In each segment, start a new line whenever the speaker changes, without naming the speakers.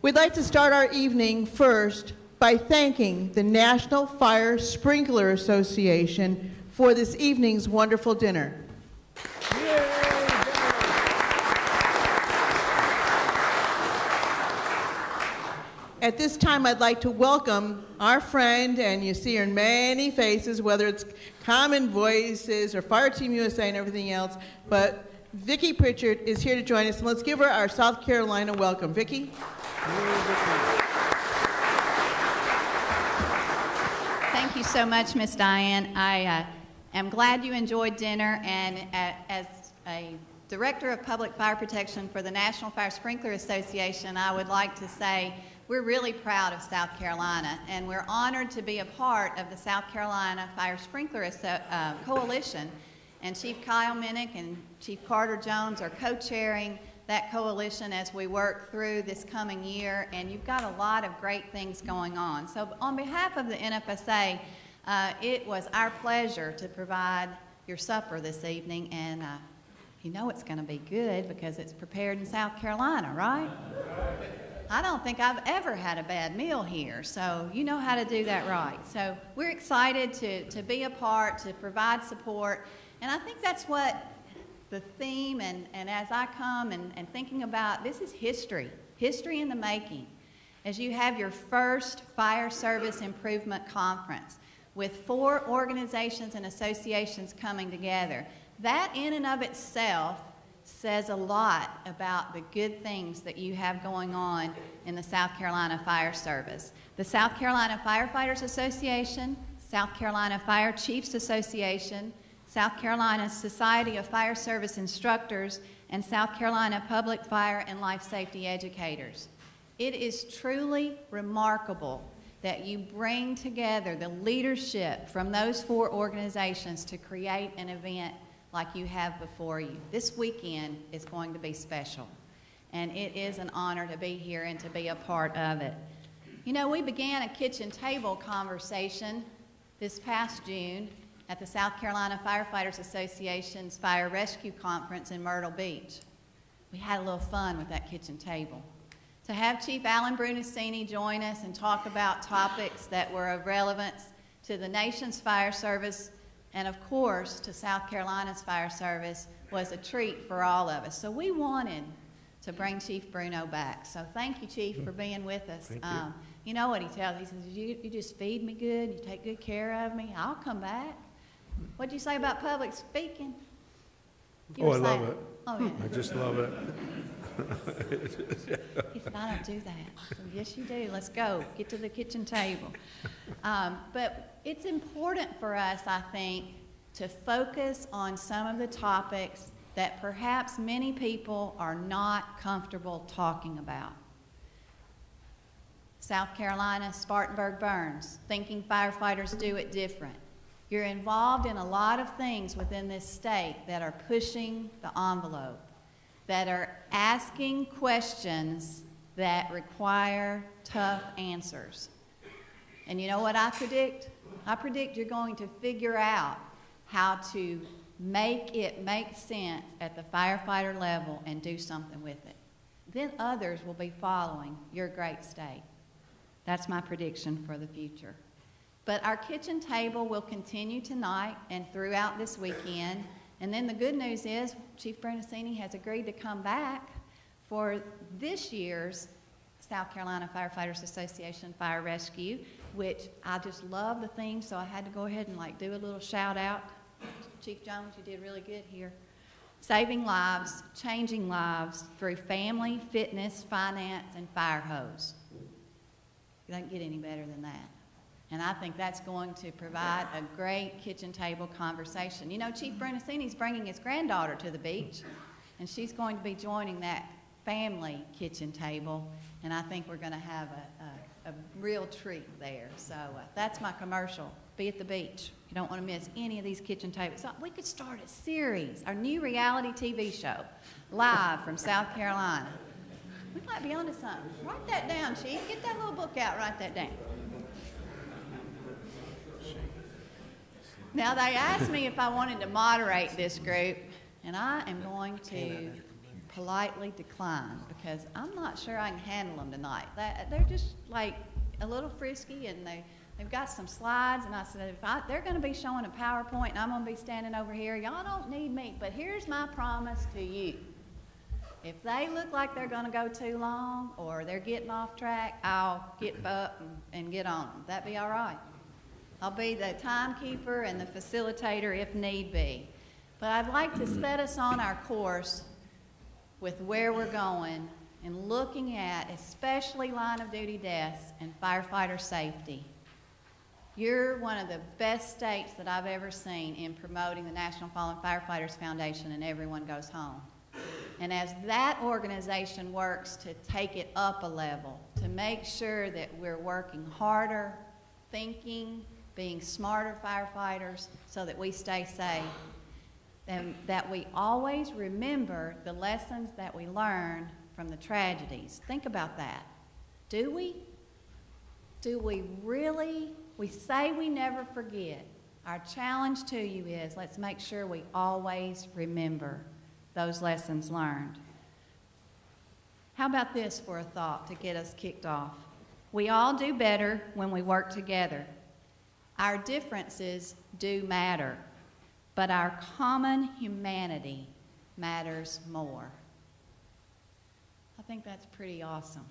We'd like to start our evening first by thanking the National Fire Sprinkler Association for this evening's wonderful dinner. At this time, I'd like to welcome our friend, and you see her in many faces, whether it's Common Voices or Fire Team USA and everything else, but Vicki Pritchard is here to join us, and let's give her our South Carolina welcome. Vicki?
Thank you so much, Miss Diane. I am glad you enjoyed dinner, and as a Director of Public Fire Protection for the National Fire Sprinkler Association, I would like to say we're really proud of South Carolina, and we're honored to be a part of the South Carolina Fire Sprinkler Coalition. And Chief Kyle Minnick and Chief Carter Jones are co-chairing that coalition as we work through this coming year, and you've got a lot of great things going on. So on behalf of the NFSA, it was our pleasure to provide your supper this evening, and you know it's going to be good because it's prepared in South Carolina, right? I don't think I've ever had a bad meal here, so you know how to do that right. So we're excited to be a part, to provide support, and I think that's what the theme, and as I come and thinking about, this is history in the making. As you have your first Fire Service Improvement Conference with 4 organizations and associations coming together, that in and of itself says a lot about the good things that you have going on in the South Carolina Fire Service. The South Carolina Firefighters Association, South Carolina Fire Chiefs Association, South Carolina Society of Fire Service Instructors, and South Carolina Public Fire and Life Safety Educators. It is truly remarkable that you bring together the leadership from those 4 organizations to create an event like you have before you. This weekend is going to be special, and it is an honor to be here and to be a part of it. You know, we began a kitchen table conversation this past June at the South Carolina Firefighters Association's Fire Rescue Conference in Myrtle Beach. We had a little fun with that kitchen table. To have Chief Alan Brunacini join us and talk about topics that were of relevance to the nation's fire service and, of course, to South Carolina's fire service was a treat for all of us. So we wanted to bring Chief Bruno back. So thank you, Chief, for being with us.
Thank you.
You know what he tells me? He says, you just feed me good, you take good care of me, I'll come back. What'd you say about public speaking?
Oh, I love it.
Oh, yeah.
I just love it.
He said, I don't do that. I said, yes, you do. Let's go. Get to the kitchen table. But it's important for us, I think, to focus on some of the topics that perhaps many people are not comfortable talking about. South Carolina, Spartanburg burns, thinking firefighters do it different. You're involved in a lot of things within this state that are pushing the envelope, that are asking questions that require tough answers. And you know what I predict? I predict you're going to figure out how to make it make sense at the firefighter level and do something with it. Then others will be following your great state. That's my prediction for the future. But our kitchen table will continue tonight and throughout this weekend. And then the good news is Chief Brunacini has agreed to come back for this year's South Carolina Firefighters Association Fire Rescue, which I just love the theme, so I had to go ahead and do a little shout out. Chief Jones, you did really good here. Saving lives, changing lives through family, fitness, finance, and fire hose. You don't get any better than that. And I think that's going to provide a great kitchen table conversation. You know, Chief Brunacini's bringing his granddaughter to the beach, and she's going to be joining that family kitchen table, and I think we're going to have a real treat there. So that's my commercial. Be at the beach. You don't want to miss any of these kitchen tables. So we could start a series, our new reality TV show, live from South Carolina. We might be onto something. Write that down, Chief. Get that little book out. Write that down. Now, they asked me if I wanted to moderate this group, and I am going to politely decline because I'm not sure I can handle them tonight. They're just like a little frisky, and they've got some slides, and I said, they're going to be showing a PowerPoint, and I'm going to be standing over here. Y'all don't need me, but here's my promise to you. If they look like they're going to go too long or they're getting off track, I'll get up and get on them. That'd be all right. I'll be the timekeeper and the facilitator if need be. But I'd like to set us on our course with where we're going and looking at especially line of duty deaths and firefighter safety. You're one of the best states that I've ever seen in promoting the National Fallen Firefighters Foundation, and everyone goes home. And as that organization works to take it up a level, to make sure that we're working harder, thinking, being smarter firefighters so that we stay safe, and that we always remember the lessons that we learned from the tragedies. Think about that. Do we? Do we really? We say we never forget. Our challenge to you is let's make sure we always remember those lessons learned. How about this for a thought to get us kicked off? We all do better when we work together. Our differences do matter, but our common humanity matters more. I think that's pretty awesome.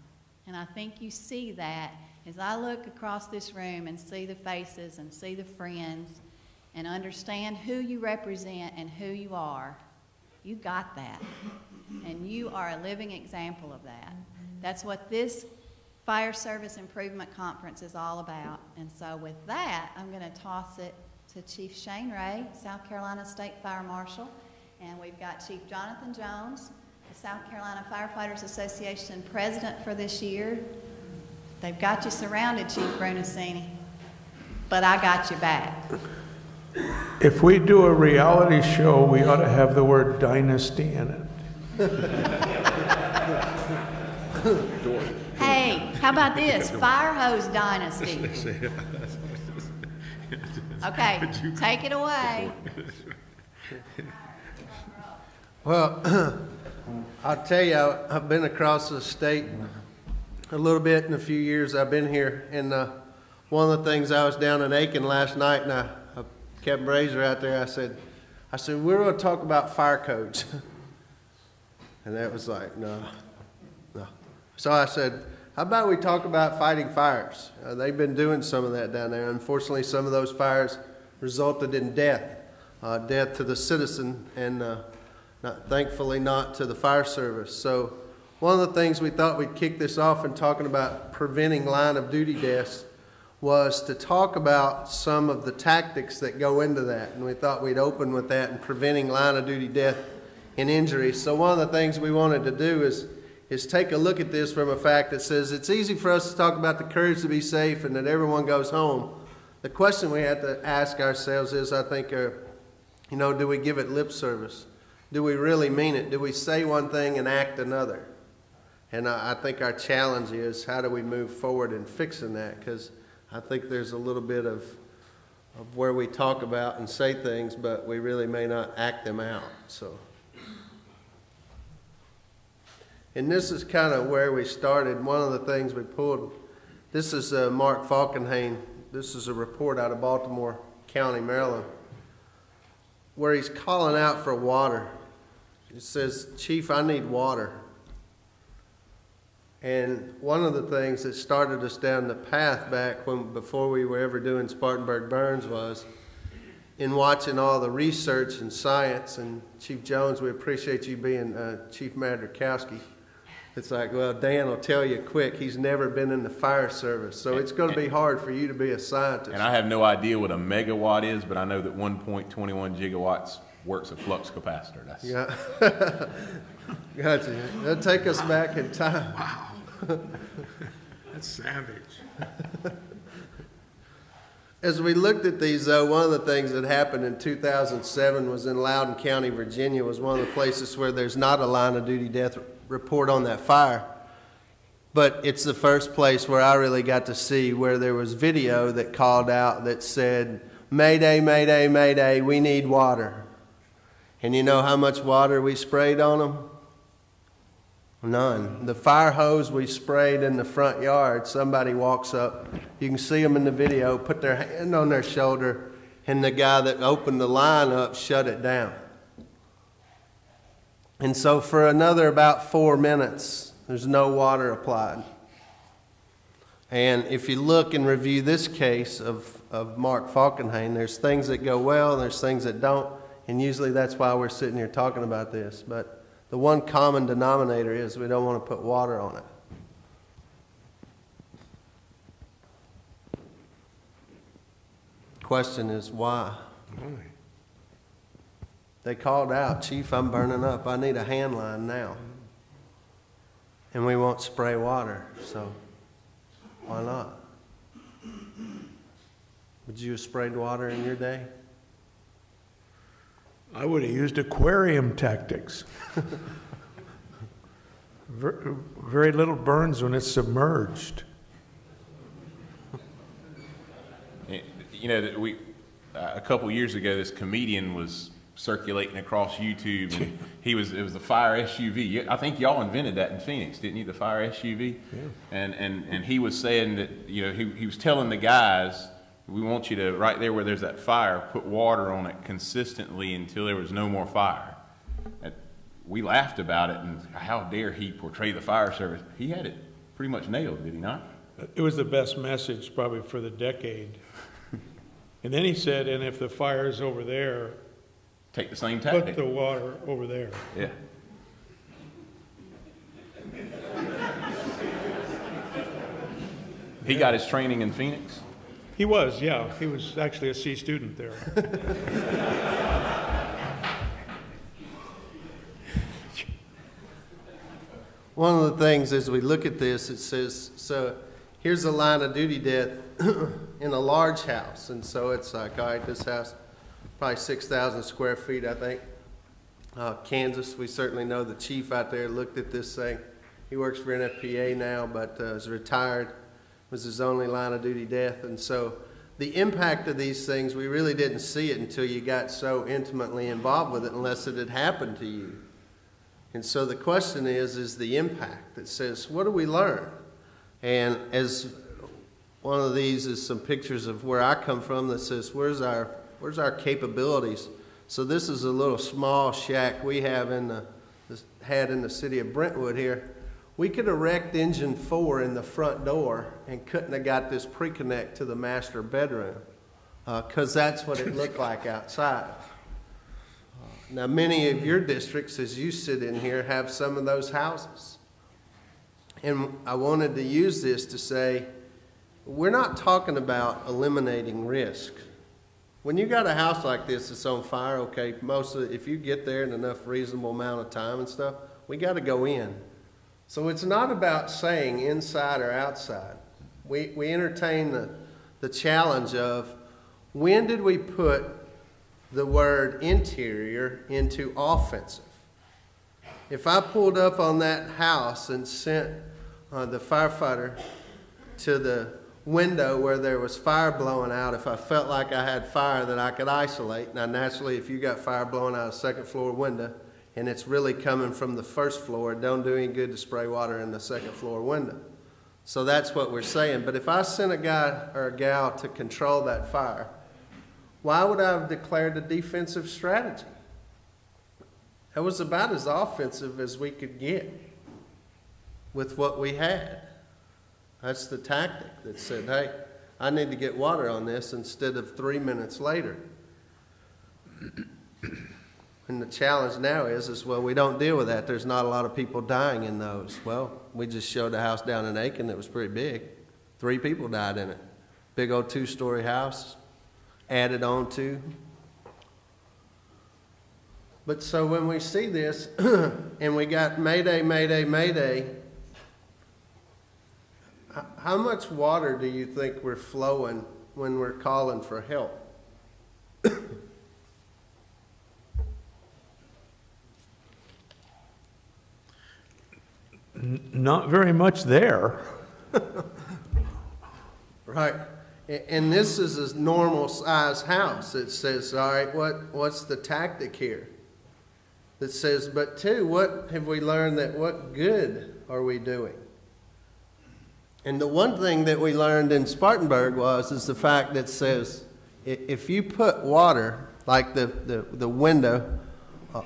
And I think you see that as I look across this room and see the faces and see the friends and understand who you represent and who you are. You got that. And you are a living example of that. That's what this Fire Service Improvement Conference is all about. And so with that, I'm going to toss it to Chief Shane Ray, South Carolina State Fire Marshal. And we've got Chief Jonathan Jones, the South Carolina Firefighters Association President for this year. They've got you surrounded, Chief Brunacini, but I got you back.
If we do a reality show, we ought to have the word dynasty in it.
Hey, how about this? Fire hose dynasty. Okay, take it away.
Well, I'll tell you, I've been across the state a little bit in a few years I've been here, and one of the things, I was down in Aiken last night, and I kept Razor out there. I said, we're going to talk about fire codes. And that was like, no. So I said, how about we talk about fighting fires? They've been doing some of that down there. Unfortunately, some of those fires resulted in death to the citizen, and thankfully not to the fire service. So one of the things we thought we'd kick this off in talking about preventing line of duty deaths was to talk about some of the tactics that go into that. And we thought we'd open with that in preventing line of duty death and injury. So one of the things we wanted to do is take a look at this from a fact that says it's easy for us to talk about the courage to be safe and that everyone goes home. The question we have to ask ourselves is, I think, do we give it lip service? Do we really mean it? Do we say one thing and act another? And I think our challenge is, how do we move forward in fixing that? Because I think there's a little bit of where we talk about and say things, but we really may not act them out. So, and this is kind of where we started. One of the things we pulled, this is Mark Falkenhayn. This is a report out of Baltimore County, Maryland, where he's calling out for water. He says, "Chief, I need water." And one of the things that started us down the path back before we were ever doing Spartanburg Burns was in watching all the research and science. And Chief Jones, we appreciate you being Chief Madrikowski. It's like, well, Dan will tell you quick, he's never been in the fire service. So it's going to be hard for you to be a scientist.
And I have no idea what a megawatt is, but I know that 1.21 gigawatts works a flux capacitor. That's...
Yeah. Gotcha. That'll take us back in time.
Wow. That's savage.
As we looked at these, though, one of the things that happened in 2007 was in Loudoun County, Virginia, was one of the places where there's not a line of duty death report on that fire. But it's the first place where I really got to see where there was video that called out that said, "Mayday, mayday, mayday, we need water." And you know how much water we sprayed on them? None. The fire hose we sprayed in the front yard, somebody walks up, you can see them in the video, put their hand on their shoulder, and the guy that opened the line up shut it down. And so for another about 4 minutes, there's no water applied. And if you look and review this case of Mark Falkenhayn, there's things that go well, and there's things that don't, and usually that's why we're sitting here talking about this. But the one common denominator is we don't want to put water on it. Question is why? They called out, "Chief, I'm burning up. I need a hand line now." And we won't spray water, so why not? Would you have sprayed water in your day?
I would have used aquarium tactics. Very little burns when it's submerged.
You know, a couple years ago, this comedian was circulating across YouTube, and it was the fire SUV. I think y'all invented that in Phoenix, didn't you? The fire SUV. Yeah. And he was saying that, you know, he was telling the guys, we want you to, right there where there's that fire, put water on it consistently until there was no more fire. And we laughed about it, and how dare he portray the fire service. He had it pretty much nailed, did he not?
It was the best message probably for the decade. And then he said, and if the fire's over there,
take the same tactic.
Put the water over there.
Yeah. He got his training in Phoenix?
He was, yeah. He was actually a C student there.
One of the things as we look at this, it says, so here's a line of duty death in a large house. And so it's like, all right, this house, probably 6,000 square feet, I think. Kansas, we certainly know the chief out there looked at this thing. He works for NFPA now, but is retired. Was his only line of duty death. And so the impact of these things, we really didn't see it until you got so intimately involved with it, unless it had happened to you. And so the question is the impact that says, what do we learn? And as one of these is some pictures of where I come from that says, where's our capabilities? So this is a little small shack we have had in the city of Brentwood here. We could erect engine 4 in the front door and couldn't have got this pre-connect to the master bedroom because that's what it looked like outside. Now, many of your districts, as you sit in here, have some of those houses. And I wanted to use this to say, we're not talking about eliminating risk. When you got a house like this that's on fire, okay, if you get there in enough reasonable amount of time and stuff, we got to go in. So it's not about saying inside or outside. We entertain the challenge of when did we put the word interior into offensive? If I pulled up on that house and sent the firefighter to the window where there was fire blowing out, if I felt like I had fire that I could isolate, now naturally if you got fire blowing out a second floor window, and it's really coming from the first floor, it don't do any good to spray water in the second floor window. So that's what we're saying. But if I sent a guy or a gal to control that fire, why would I have declared a defensive strategy? That was about as offensive as we could get with what we had. That's the tactic that said, hey, I need to get water on this instead of 3 minutes later. And the challenge now is, well, we don't deal with that. There's not a lot of people dying in those. Well, we just showed a house down in Aiken that was pretty big. 3 people died in it. Big old 2-story house, added on to. But so when we see this, and we got Mayday, Mayday, Mayday, how much water do you think we're flowing when we're calling for help?
Not very much there.
Right. And this is a normal size house. It says, all right, what's the tactic here? that says, but two, what have we learned that what good are we doing? And the one thing that we learned in Spartanburg is the fact that says, if you put water, like the window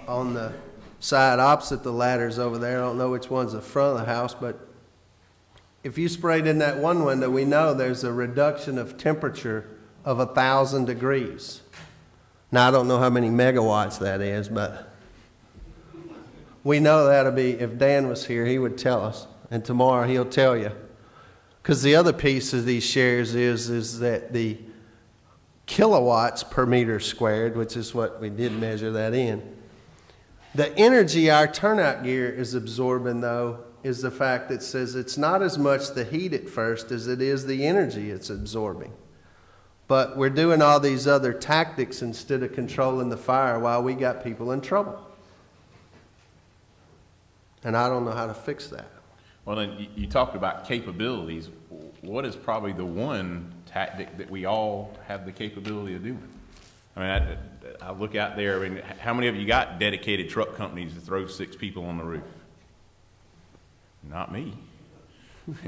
on the side opposite the ladders over there, I don't know which one's the front of the house, but if you sprayed in that one window, we know there's a reduction of temperature of 1,000 degrees. Now, I don't know how many megawatts that is, but we know that'll be, if Dan was here, he would tell us, and tomorrow he'll tell you. Because the other piece of these shares is that the kilowatts per meter squared, which is what we did measure that in, the energy our turnout gear is absorbing, though, is the fact that says it's not as much the heat at first as it is the energy it's absorbing. But we're doing all these other tactics instead of controlling the fire while we got people in trouble. And I don't know how to fix that.
Well, then you talked about capabilities. What is probably the one tactic that we all have the capability of doing? I mean, I look out there, I mean, how many of you got dedicated truck companies to throw 6 people on the roof? Not me.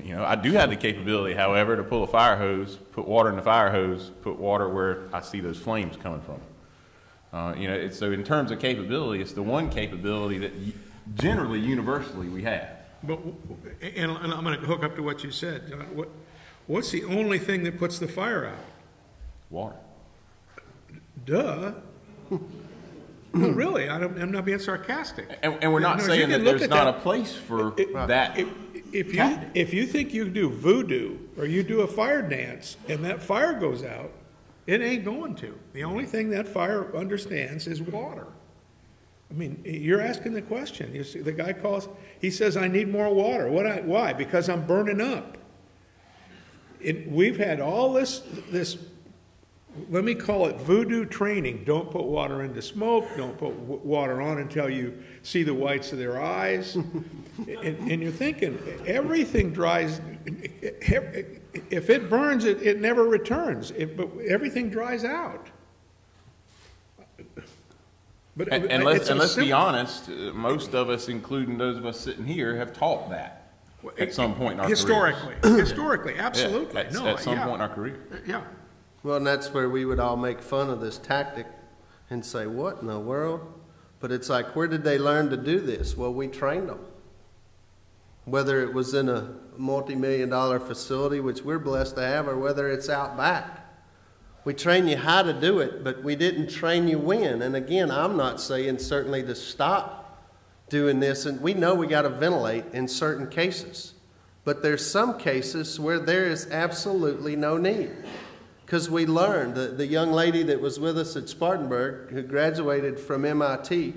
You know, I do have the capability, however, to pull a fire hose, put water in the fire hose, put water where I see those flames coming from. You know, so in terms of capability, it's the one capability that generally, universally, we have.
But, and I'm going to hook up to what you said, John. What's the only thing that puts the fire out?
Water.
Duh. No, really, I'm not being sarcastic.
And we're not saying that there's not a place for that.
If you think you do voodoo or you do a fire dance and that fire goes out, it ain't going to. The only thing that fire understands is water. I mean, you're asking the question. You see, the guy calls, he says, I need more water. Why? Because I'm burning up. We've had all this, let me call it voodoo training. Don't put water into smoke. Don't put water on until you see the whites of their eyes. and you're thinking, everything dries. If it burns, it never returns. But everything dries out. But
and let's be honest, most of us, including those of us sitting here, have taught that at some point in our
historically.
careers.
Historically, absolutely.
Yeah, at some point in our career.
Yeah.
Well, and that's where we would all make fun of this tactic and say, what in the world? But it's like, where did they learn to do this? Well, we trained them. Whether it was in a multi-million-dollar facility, which we're blessed to have, or whether it's out back. We train you how to do it, but we didn't train you when. And again, I'm not saying certainly to stop doing this. And we know we got to ventilate in certain cases. But there's some cases where there is absolutely no need. Because we learned, the young lady that was with us at Spartanburg, who graduated from MIT,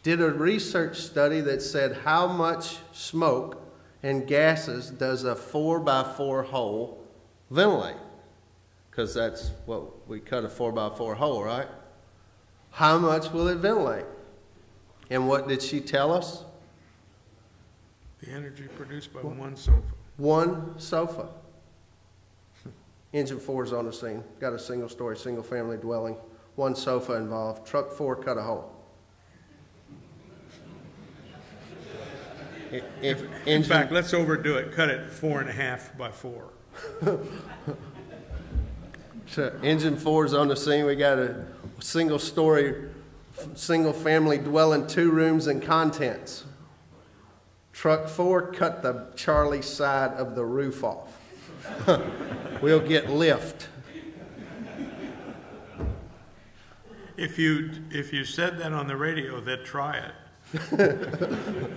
did a research study that said how much smoke and gases does a 4x4 hole ventilate. Because that's what we cut a 4x4 hole, right? How much will it ventilate? And what did she tell us?
The energy produced by one sofa.
One sofa. Engine 4 is on the scene. Got a single-story, single-family dwelling. One sofa involved. Truck 4 cut a hole.
In fact, let's overdo it. Cut it 4.5 by 4.
So engine 4 is on the scene. We got a single-story, single-family dwelling, 2 rooms and contents. Truck 4 cut the Charlie side of the roof off. We'll get lift.
If you said that on the radio, they'd try it.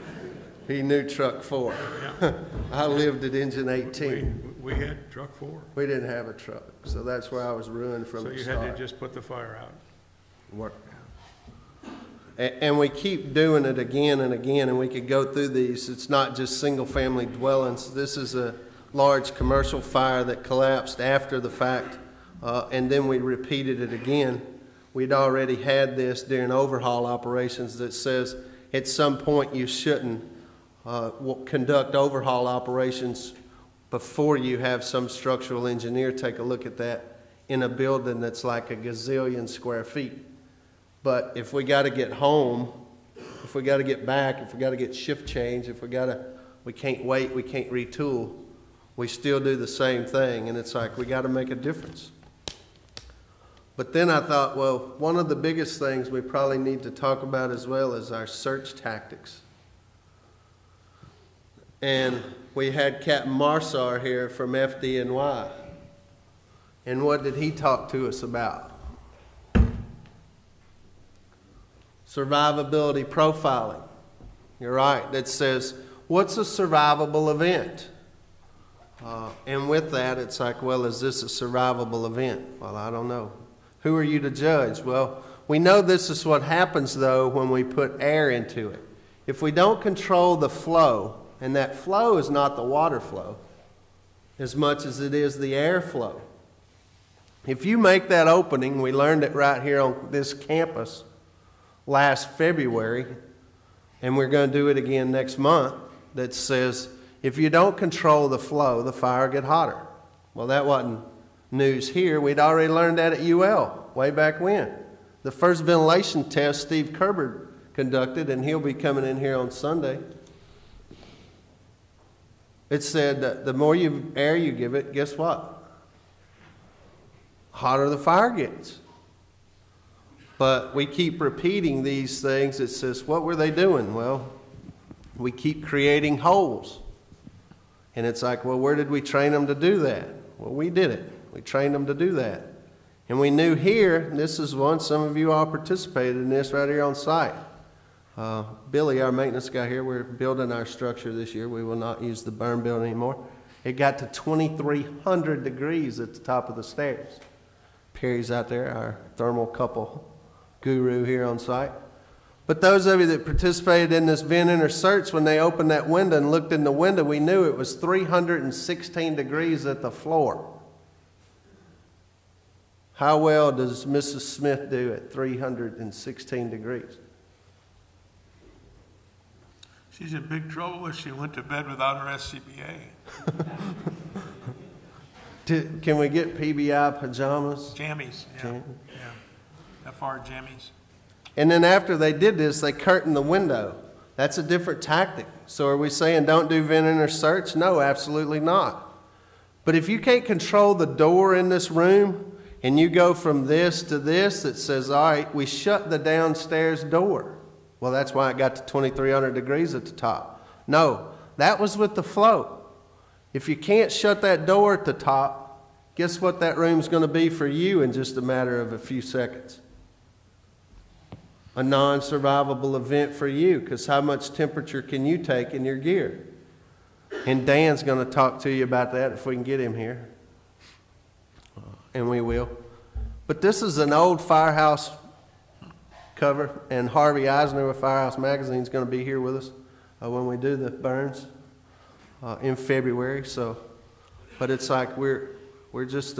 He knew truck 4.
Yeah.
I lived at engine 18.
We had truck 4.
We didn't have a truck, so that's where I was ruined from the start.
So you had to just put the fire out.
Work. And we keep doing it again and again, and we could go through these. It's not just single-family dwellings. This is a large commercial fire that collapsed after the fact, and then we repeated it again. We'd already had this during overhaul operations that says at some point you shouldn't conduct overhaul operations before you have some structural engineer take a look at that in a building that's like a gazillion square feet. But if we got to get home if we got to get back, if we got to get shift change, we can't wait, we can't retool, we still do the same thing. And it's like, we got to make a difference. But then I thought, well, one of the biggest things we probably need to talk about as well is our search tactics. And we had Captain Marsar here from FDNY. And what did he talk to us about? Survivability profiling. You're right. That says, what's a survivable event? And with that, it's like, well, is this a survivable event? Well, I don't know. Who are you to judge? Well, we know this is what happens, though, when we put air into it. If we don't control the flow, and that flow is not the water flow as much as it is the air flow. If you make that opening, we learned it right here on this campus last February, and we're going to do it again next month, that says, if you don't control the flow, the fire will get hotter. Well, that wasn't news here. We'd already learned that at UL way back when. The first ventilation test Steve Kerber conducted, and he'll be coming in here on Sunday. It said that the more air you give it, guess what? Hotter the fire gets. But we keep repeating these things. It says, what were they doing? Well, we keep creating holes. And it's like, well, where did we train them to do that? Well, we did it. We trained them to do that. And we knew here, and this is one, some of you all participated in this right here on site. Billy, our maintenance guy here, we're building our structure this year. We will not use the burn building anymore. It got to 2,300 degrees at the top of the stairs. Perry's out there, our thermal couple guru here on site. But those of you that participated in this vent inner search, when they opened that window and looked in the window, we knew it was 316 degrees at the floor. How well does Mrs. Smith do at 316 degrees?
She's in big trouble if she went to bed without her SCBA.
Can we get PBI pajamas?
Jammies, yeah. FR jammies.
And then after they did this, they curtained the window. That's a different tactic. So are we saying don't do vent inner search? No, absolutely not. But if you can't control the door in this room, and you go from this to this, it says, all right, we shut the downstairs door. Well, that's why it got to 2,300 degrees at the top. No, that was with the flow. If you can't shut that door at the top, guess what that room's going to be for you in just a matter of a few seconds? A non-survivable event for you, because how much temperature can you take in your gear? And Dan's going to talk to you about that if we can get him here. And we will. But this is an old Firehouse cover, and Harvey Eisner with Firehouse Magazine is going to be here with us when we do the burns in February. So, but it's like we're just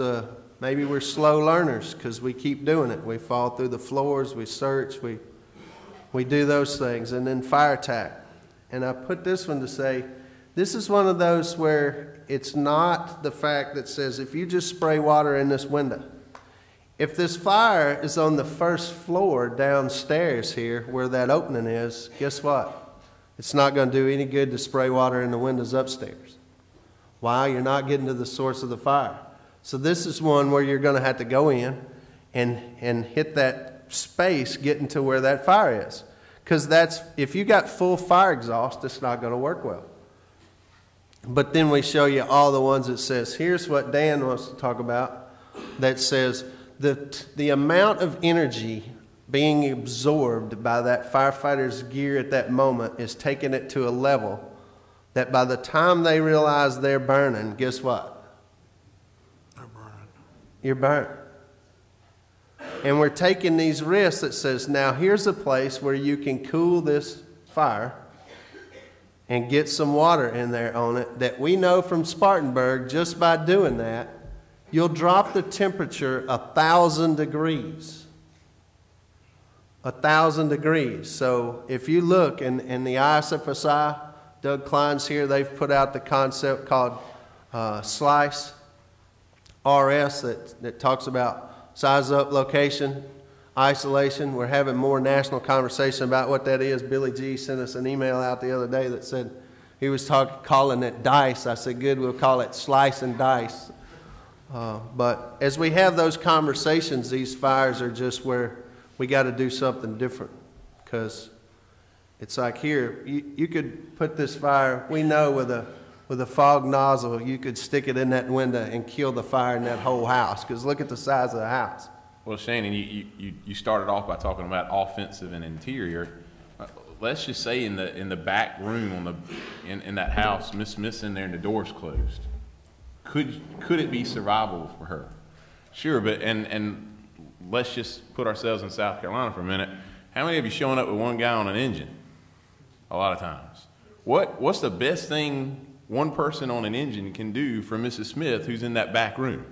maybe we're slow learners because we keep doing it. We fall through the floors, we search, we do those things, and then fire attack. And I put this one to say, this is one of those where it's not the fact that says if you just spray water in this window. If this fire is on the first floor downstairs here where that opening is, guess what? It's not going to do any good to spray water in the windows upstairs. Why? You're not getting to the source of the fire. So this is one where you're going to have to go in and hit that space getting to where that fire is. Because if you got full fire exhaust, it's not going to work well. But then we show you all the ones that says, here's what Dan wants to talk about, that says the amount of energy being absorbed by that firefighter's gear at that moment is taking it to a level that by the time they realize they're burning, guess what?
They're burning.
You're burnt. And we're taking these risks that says, now here's a place where you can cool this fire and get some water in there on it, that we know from Spartanburg, just by doing that, you'll drop the temperature 1,000 degrees. 1,000 degrees. So if you look in the ISFSI, Doug Klein's here, they've put out the concept called SLICE RS that talks about size up, location, isolation. We're having more national conversation about what that is. Billy G sent us an email out the other day that said he was calling it dice. I said, good, we'll call it slice and dice. But as we have those conversations, these fires are just where we got to do something different, because it's like here, you could put this fire, we know with a fog nozzle, you could stick it in that window and kill the fire in that whole house, because look at the size of the house.
Well, Shannon, you started off by talking about offensive and interior. Let's just say in the back room in that house, Miss Smith's in there and the door's closed. Could it be survivable for her? Sure, but and let's just put ourselves in South Carolina for a minute. How many of you showing up with one guy on an engine? A lot of times. What's the best thing one person on an engine can do for Mrs. Smith who's in that back room?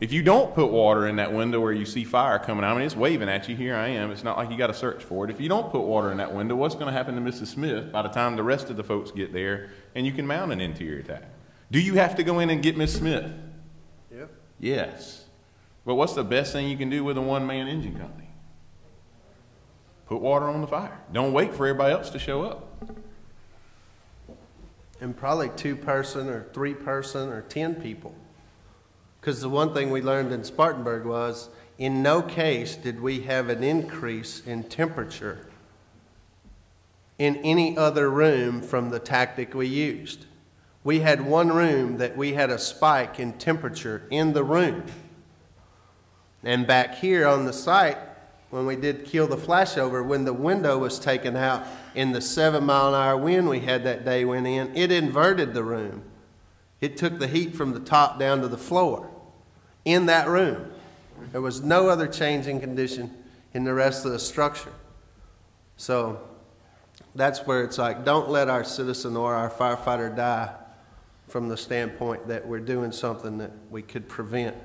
If you don't put water in that window where you see fire coming out, I mean, it's waving at you, here I am, it's not like you got to search for it. If you don't put water in that window, what's going to happen to Mrs. Smith by the time the rest of the folks get there and you can mount an interior attack? Do you have to go in and get Miss Smith?
Yep.
Yes. But what's the best thing you can do with a one-man engine company? Put water on the fire. Don't wait for everybody else to show up.
And probably 2-person or 3-person or 10 people. Because the one thing we learned in Spartanburg was, in no case did we have an increase in temperature in any other room from the tactic we used. We had one room that we had a spike in temperature in the room. And back here on the site, when we did kill the flashover, when the window was taken out in the 7-mile-an-hour wind we had that day went in, it inverted the room. It took the heat from the top down to the floor in that room. There was no other change in condition in the rest of the structure. So that's where it's like, don't let our citizen or our firefighter die from the standpoint that we're doing something that we could prevent.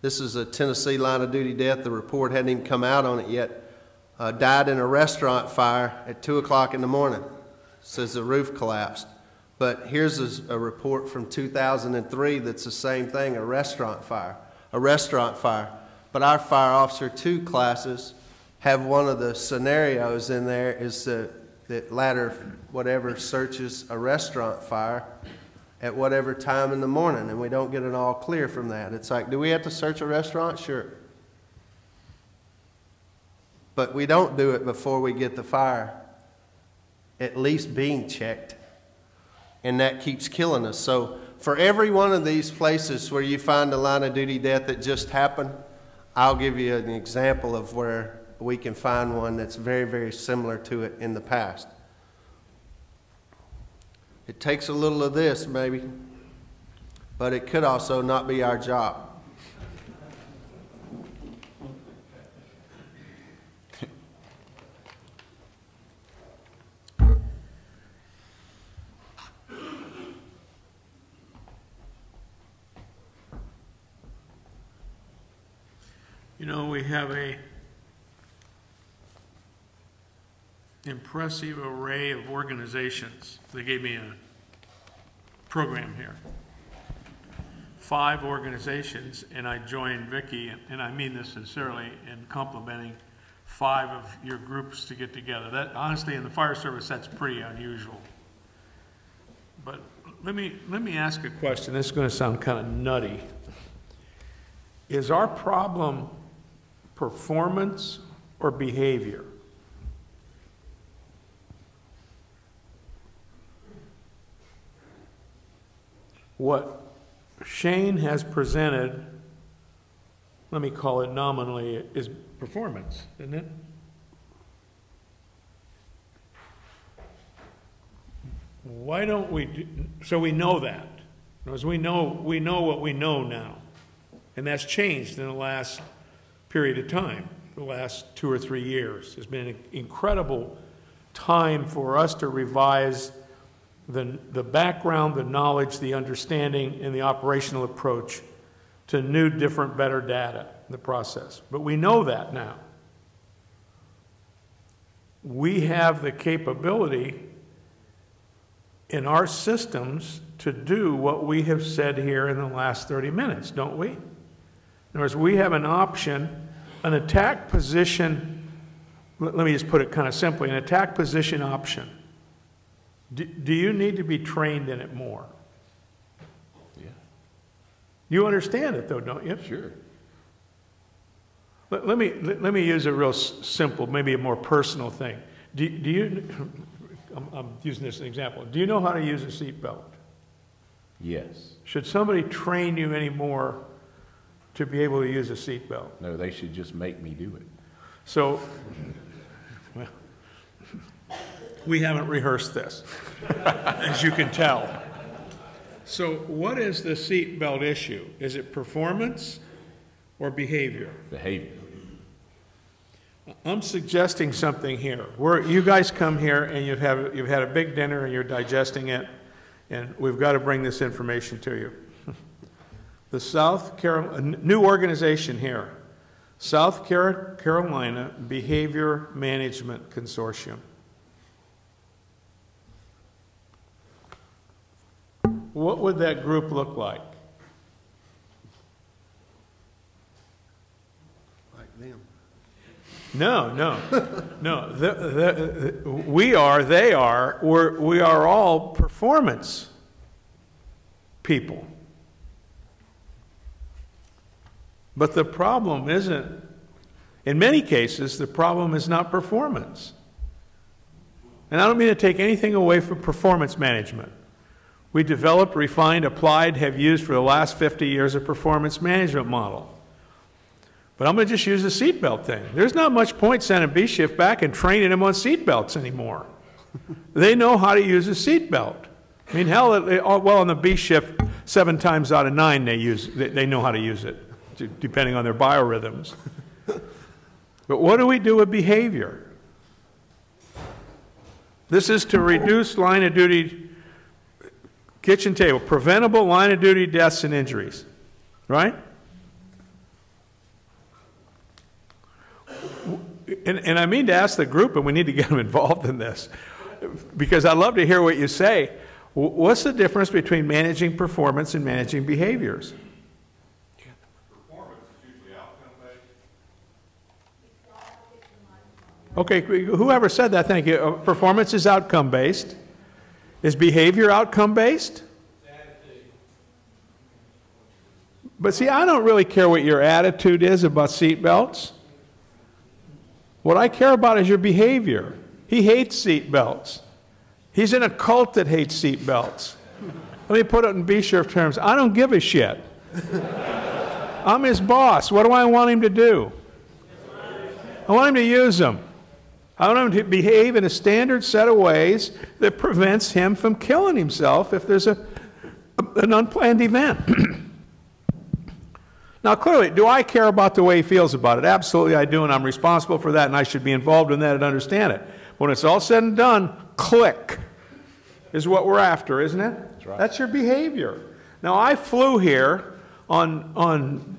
This is a Tennessee line of duty death. The report hadn't even come out on it yet. Died in a restaurant fire at 2 o'clock in the morning. Says the roof collapsed. But here's a report from 2003 that's the same thing, a restaurant fire. A restaurant fire. But our Fire Officer 2 classes have one of the scenarios in there is that ladder, whatever, searches a restaurant fire at whatever time in the morning, and we don't get an all clear from that. It's like, do we have to search a restaurant? Sure. But we don't do it before we get the fire at least being checked, and that keeps killing us. So for every one of these places where you find a line of duty death that just happened, I'll give you an example of where we can find one that's very, very similar to it in the past. It takes a little of this, maybe, but it could also not be our job.
You know, we have a impressive array of organizations. They gave me a program here. 5 organizations, and I joined Vicki, and I mean this sincerely, in complimenting 5 of your groups to get together. That, honestly, in the fire service, that's pretty unusual. But let me ask a question. This is going to sound kind of nutty. Is our problem performance or behavior? What Shane has presented, let me call it nominally, is performance, isn't it? Why don't we do, so we know that. Because we know what we know now. And that's changed in the last period of time, the last 2 or 3 years. It's been an incredible time for us to revise the background, the knowledge, the understanding, and the operational approach to new, different, better data in the process. But we know that now. We have the capability in our systems to do what we have said here in the last 30 minutes, don't we? In other words, we have an option an attack position, let me just put it kind of simply, an attack position option. Do you need to be trained in it more?
Yeah.
You understand it though, don't you?
Sure.
Let me use a real simple, maybe a more personal thing. Do you, I'm using this as an example. Do you know how to use a seatbelt?
Yes.
Should somebody train you anymore to be able to use a seatbelt?
No, they should just make me do it.
So, well, we haven't rehearsed this, as you can tell. So what is the seatbelt issue? Is it performance or behavior?
Behavior.
I'm suggesting something here. You guys come here and you've had a big dinner and you're digesting it, and we've got to bring this information to you. The South Carolina, new organization here, South Carolina Behavior Management Consortium. What would that group look like?
Like them.
No. We are all performance people. But the problem isn't, in many cases, the problem is not performance. And I don't mean to take anything away from performance management. We developed, refined, applied, have used for the last 50 years a performance management model. But I'm going to just use the seatbelt thing. There's not much point sending B shift back and training them on seatbelts anymore. They know how to use a seatbelt. I mean, hell, well, on the B shift, 7 times out of 9 they know how to use it, depending on their biorhythms. But what do we do with behavior? This is to reduce line of duty, kitchen table, preventable line of duty deaths and injuries, right? And I mean to ask the group, and we need to get them involved in this, because I'd love to hear what you say. What's the difference between managing performance and managing behaviors?
Performance is usually outcome-based.
Okay, whoever said that, thank you. Performance is outcome-based. Is behavior outcome-based? But see, I don't really care what your attitude is about seatbelts. What I care about is your behavior. He hates seatbelts. He's in a cult that hates seatbelts. Let me put it in B-shift terms. I don't give a shit. I'm his boss. What do I want him to do? I want him to use them. I want him to behave in a standard set of ways that prevents him from killing himself if there's an unplanned event. Now, clearly, do I care about the way he feels about it? Absolutely I do, and I'm responsible for that, and I should be involved in that and understand it. When it's all said and done, click is what we're after, isn't it?
That's right.
That's your behavior. Now, I flew here on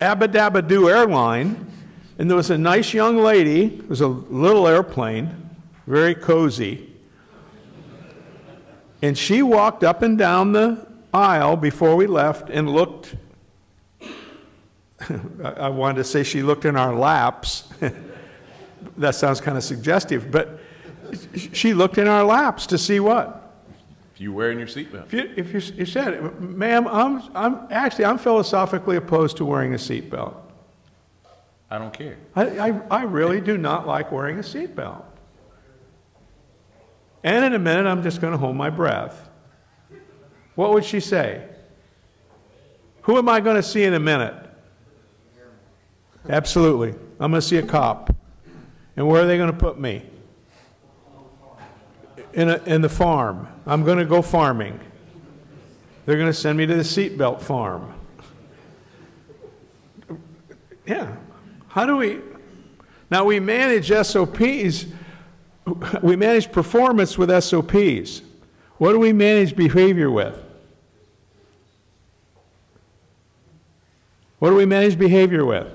Abadabadoo Airline, and there was a nice young lady. It was a little airplane, very cozy. And she walked up and down the aisle before we left and looked. I wanted to say she looked in our laps. That sounds kind of suggestive, but she looked in our laps to see what?
If you're wearing your seatbelt.
If you said, ma'am, I'm philosophically opposed to wearing a seatbelt.
I don't care.
I really do not like wearing a seatbelt. And in a minute, I'm just going to hold my breath. What would she say? Who am I going to see in a minute? Absolutely. I'm going to see a cop. And where are they going to put me? In the farm. I'm going to go farming. They're going to send me to the seatbelt farm. Yeah. How do we... Now, we manage SOPs. We manage performance with SOPs. What do we manage behavior with? What do we manage behavior with?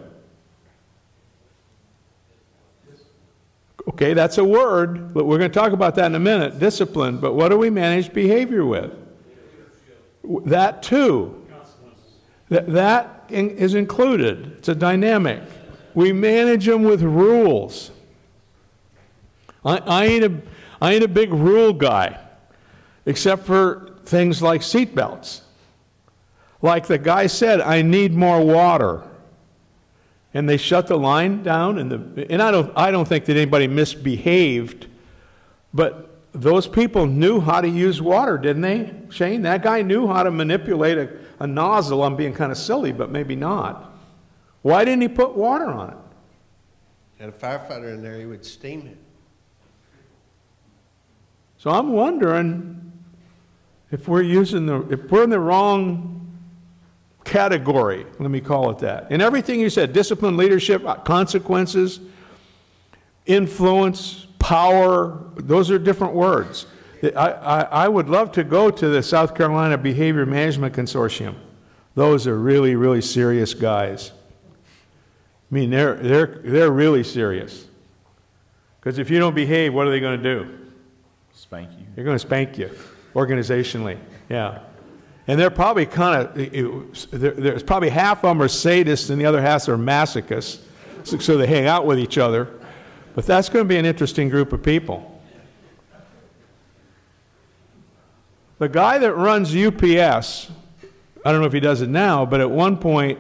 Okay, that's a word, but we're going to talk about that in a minute, discipline. But what do we manage behavior with? That too. That is included. It's a dynamic. We manage them with rules. I ain't a big rule guy, except for things like seat belts. Like the guy said, I need more water. And they shut the line down, and I don't think that anybody misbehaved, but those people knew how to use water, didn't they, Shane? That guy knew how to manipulate a nozzle. I'm being kind of silly, but maybe not. Why didn't he put water on it?
Had a firefighter in there, he would steam it.
So I'm wondering if we're if we're in the wrong category, let me call it that. And everything you said, discipline, leadership, consequences, influence, power, those are different words. I would love to go to the South Carolina Behavior Management Consortium. Those are really, really serious guys. I mean, they're really serious. Because if you don't behave, what are they going to do?
Spank you.
They're going to spank you, organizationally, yeah. And they're probably there's probably half of them are sadists and the other half are masochists, so they hang out with each other. But that's going to be an interesting group of people. The guy that runs UPS, I don't know if he does it now, but at one point,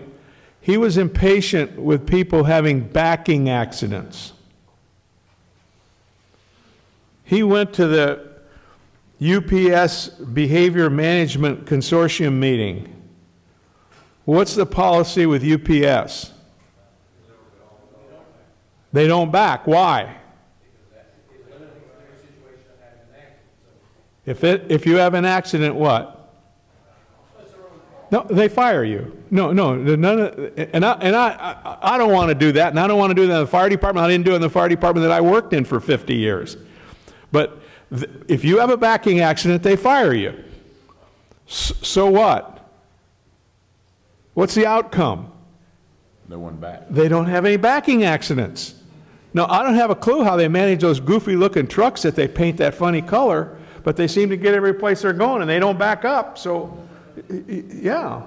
he was impatient with people having backing accidents. He went to the UPS Behavior Management Consortium meeting. What's the policy with UPS? They don't back. Why? If you have an accident, what? No, they fire you. No, none of, and I don't want to do that, and I don't want to do that in the fire department. I didn't do it in the fire department that I worked in for 50 years. But if you have a backing accident, they fire you. So what? What's the outcome?
No one back.
They don't have any backing accidents. Now, I don't have a clue how they manage those goofy-looking trucks that they paint that funny color, but they seem to get every place they're going, and they don't back up. So, yeah.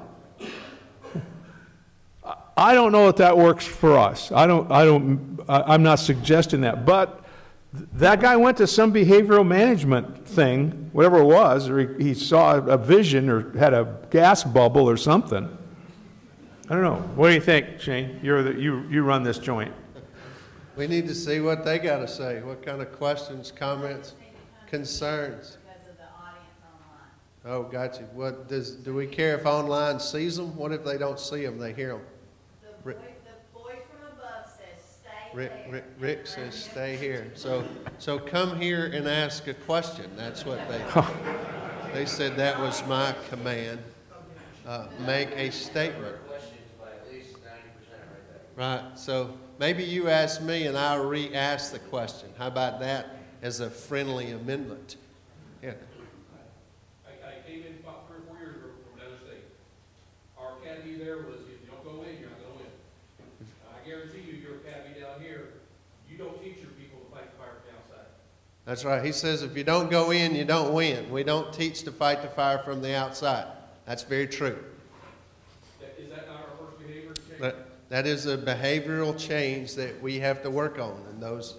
I don't know if that works for us. I'm not suggesting that, but that guy went to some behavioral management thing, whatever it was, or he saw a vision or had a gas bubble or something. I don't know. What do you think, Shane? You run this joint.
We need to see what they got to say. What kind of questions, comments, concerns?
Because of the audience online.
Oh, gotcha. What do we care if online sees them? What if they don't see them? They hear them.
The voice from above says, "Stay there."
Rick says, "Stay here." So come here and ask a question. That's what they said. That was my command. Make a statement. Right. So maybe you ask me and I'll re-ask the question. How about that as a friendly amendment? Yeah.
I came in about 3 or 4 years ago from another state. Our academy there was, if you don't go in, you're not going to win. I guarantee you, your academy down here, you don't teach your people to fight the fire from the outside.
That's right. He says if you don't go in, you don't win. We don't teach to fight the fire from the outside. That's very true.
Is that not our first behavior change?
That is a behavioral change that we have to work on, and those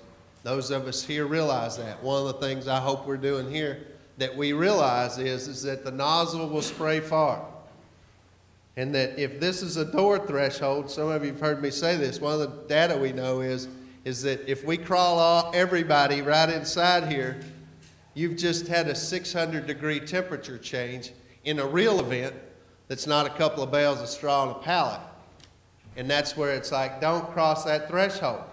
of us here realize that. One of the things I hope we're doing here that we realize is that the nozzle will spray far. And that if this is a door threshold, some of you have heard me say this, one of the data we know is that if we crawl everybody right inside here, you've just had a 600-degree temperature change in a real event that's not a couple of bales of straw on a pallet. And that's where it's like, don't cross that threshold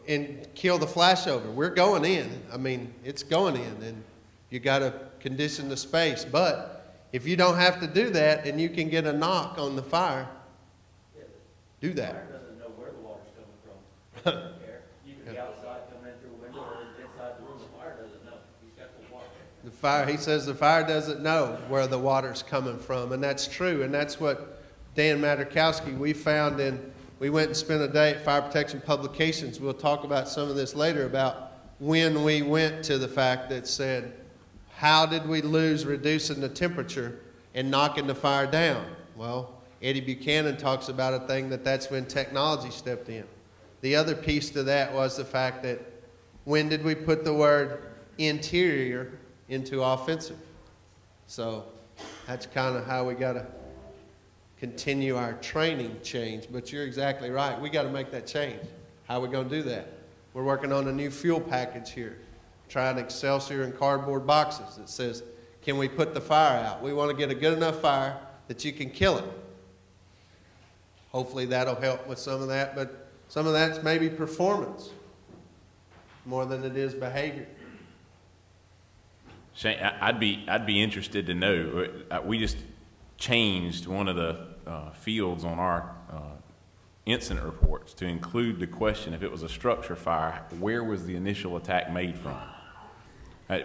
and kill the flashover. We're going in. I mean, it's going in, and you got to condition the space. But if you don't have to do that and you can get a knock on the fire, do that.
The fire doesn't know where the water's coming from. He doesn't care. You can be outside coming in through a window or inside the room. The fire doesn't know. He's got the water.
He says the fire doesn't know where the water's coming from, and that's true, and that's what Dan Materkowski, we found we went and spent a day at Fire Protection Publications. We'll talk about some of this later about when we went to the fact that said, how did we lose reducing the temperature and knocking the fire down? Well, Eddie Buchanan talks about a thing that's when technology stepped in. The other piece to that was the fact that when did we put the word interior into offensive? So that's kind of how we got to continue our training change. But you're exactly right. We got to make that change. How are we going to do that? We're working on a new fuel package here, trying Excelsior and cardboard boxes that says, can we put the fire out? We want to get a good enough fire that you can kill it. Hopefully that'll help with some of that, but some of that's maybe performance more than it is behavior.
Shane, I'd be interested to know. We just changed one of the fields on our incident reports to include the question, if it was a structure fire, where was the initial attack made from?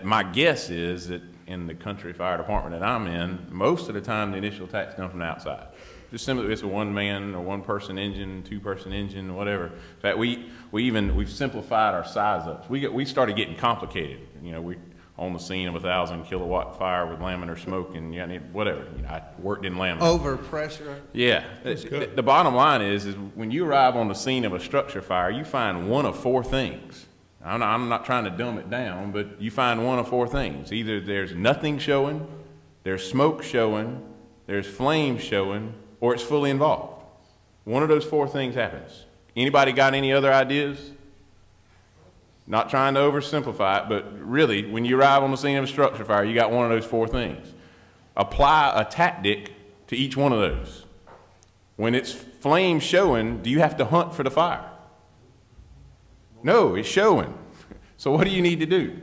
My guess is that in the country fire department that I'm in, most of the time the initial attacks come from the outside. Just simply it's a one-man or one-person engine, two-person engine, whatever. In fact, we've simplified our size ups. We started getting complicated. You know, we on the scene of a 1,000 kilowatt fire with laminar smoke and whatever. You know, I worked in laminar.
Over pressure.
Yeah. The bottom line is when you arrive on the scene of a structure fire, you find one of four things. I'm not trying to dumb it down, but you find one of four things. Either there's nothing showing, there's smoke showing, there's flames showing, or it's fully involved. One of those four things happens. Anybody got any other ideas? Not trying to oversimplify it, but really, when you arrive on the scene of a structure fire, you got one of those four things. Apply a tactic to each one of those. When it's flames showing, do you have to hunt for the fire? No, it's showing. So what do you need to do?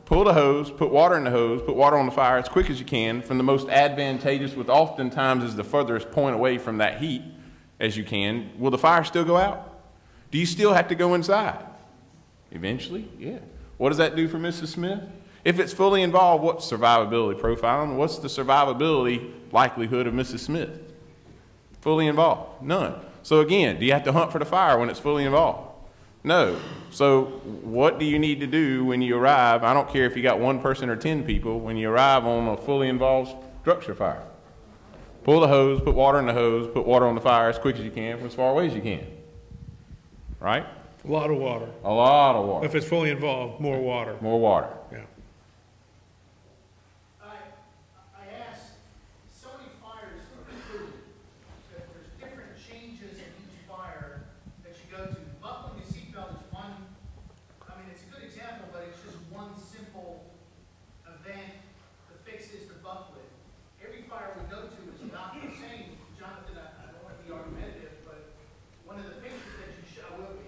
Pull the hose, put water in the hose, put water on the fire as quick as you can from the most advantageous, which oftentimes is the furthest point away from that heat as you can. Will the fire still go out? Do you still have to go inside? Eventually, yeah. What does that do for Mrs. Smith? If it's fully involved, what's survivability profiling? What's the survivability likelihood of Mrs. Smith? Fully involved? None. So again, do you have to hunt for the fire when it's fully involved? No. So what do you need to do when you arrive? I don't care if you got one person or 10 people. When you arrive on a fully involved structure fire, pull the hose, put water in the hose, put water on the fire as quick as you can from as far away as you can. Right?
A lot of water.
A lot of water.
If it's fully involved, more water.
More water.
Yeah.
I asked, so many fires are included that there's different changes in each fire that you go to. Buckling the seatbelt is one, I mean, it's a good example, but it's just one simple event. The fix is the buckle it. Every fire we go to is not the same. Jonathan, I don't want to be argumentative, but one of the pictures that you show, I will be.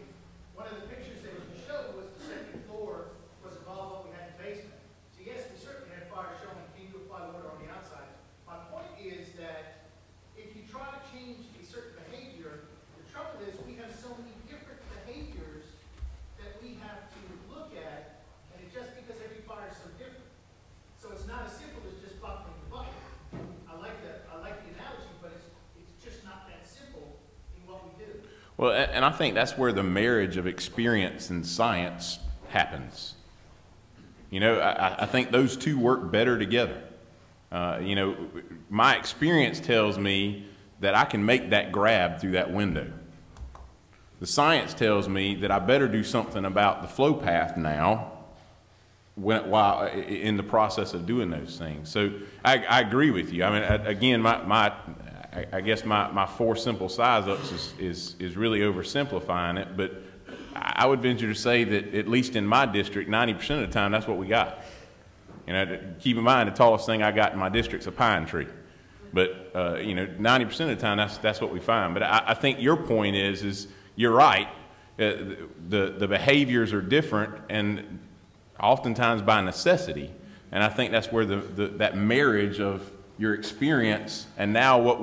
One of the pictures that you showed was the second floor was above what we had in the basement. So yes, we certainly had fire showing, can you apply water on the outside? My point is that if you try to change a certain behavior, the trouble is we have so many different behaviors that we have to look at, and it's just because every fire is so different. So it's not as simple as just buckling the bucket. I like the analogy, but it's just not that simple in what we do.
Well, and I think that's where the marriage of experience and science happens. You know, I think those two work better together. You know, my experience tells me that I can make that grab through that window. The science tells me that I better do something about the flow path now while in the process of doing those things. So I agree with you. I mean, again, I guess my four simple size ups is really oversimplifying it, but I would venture to say that at least in my district, 90% of the time, that's what we got. You know, keep in mind, the tallest thing I got in my district's a pine tree. But, you know, 90% of the time, that's what we find. But I think your point is you're right. The behaviors are different, and oftentimes by necessity. And I think that's where that marriage of your experience and now what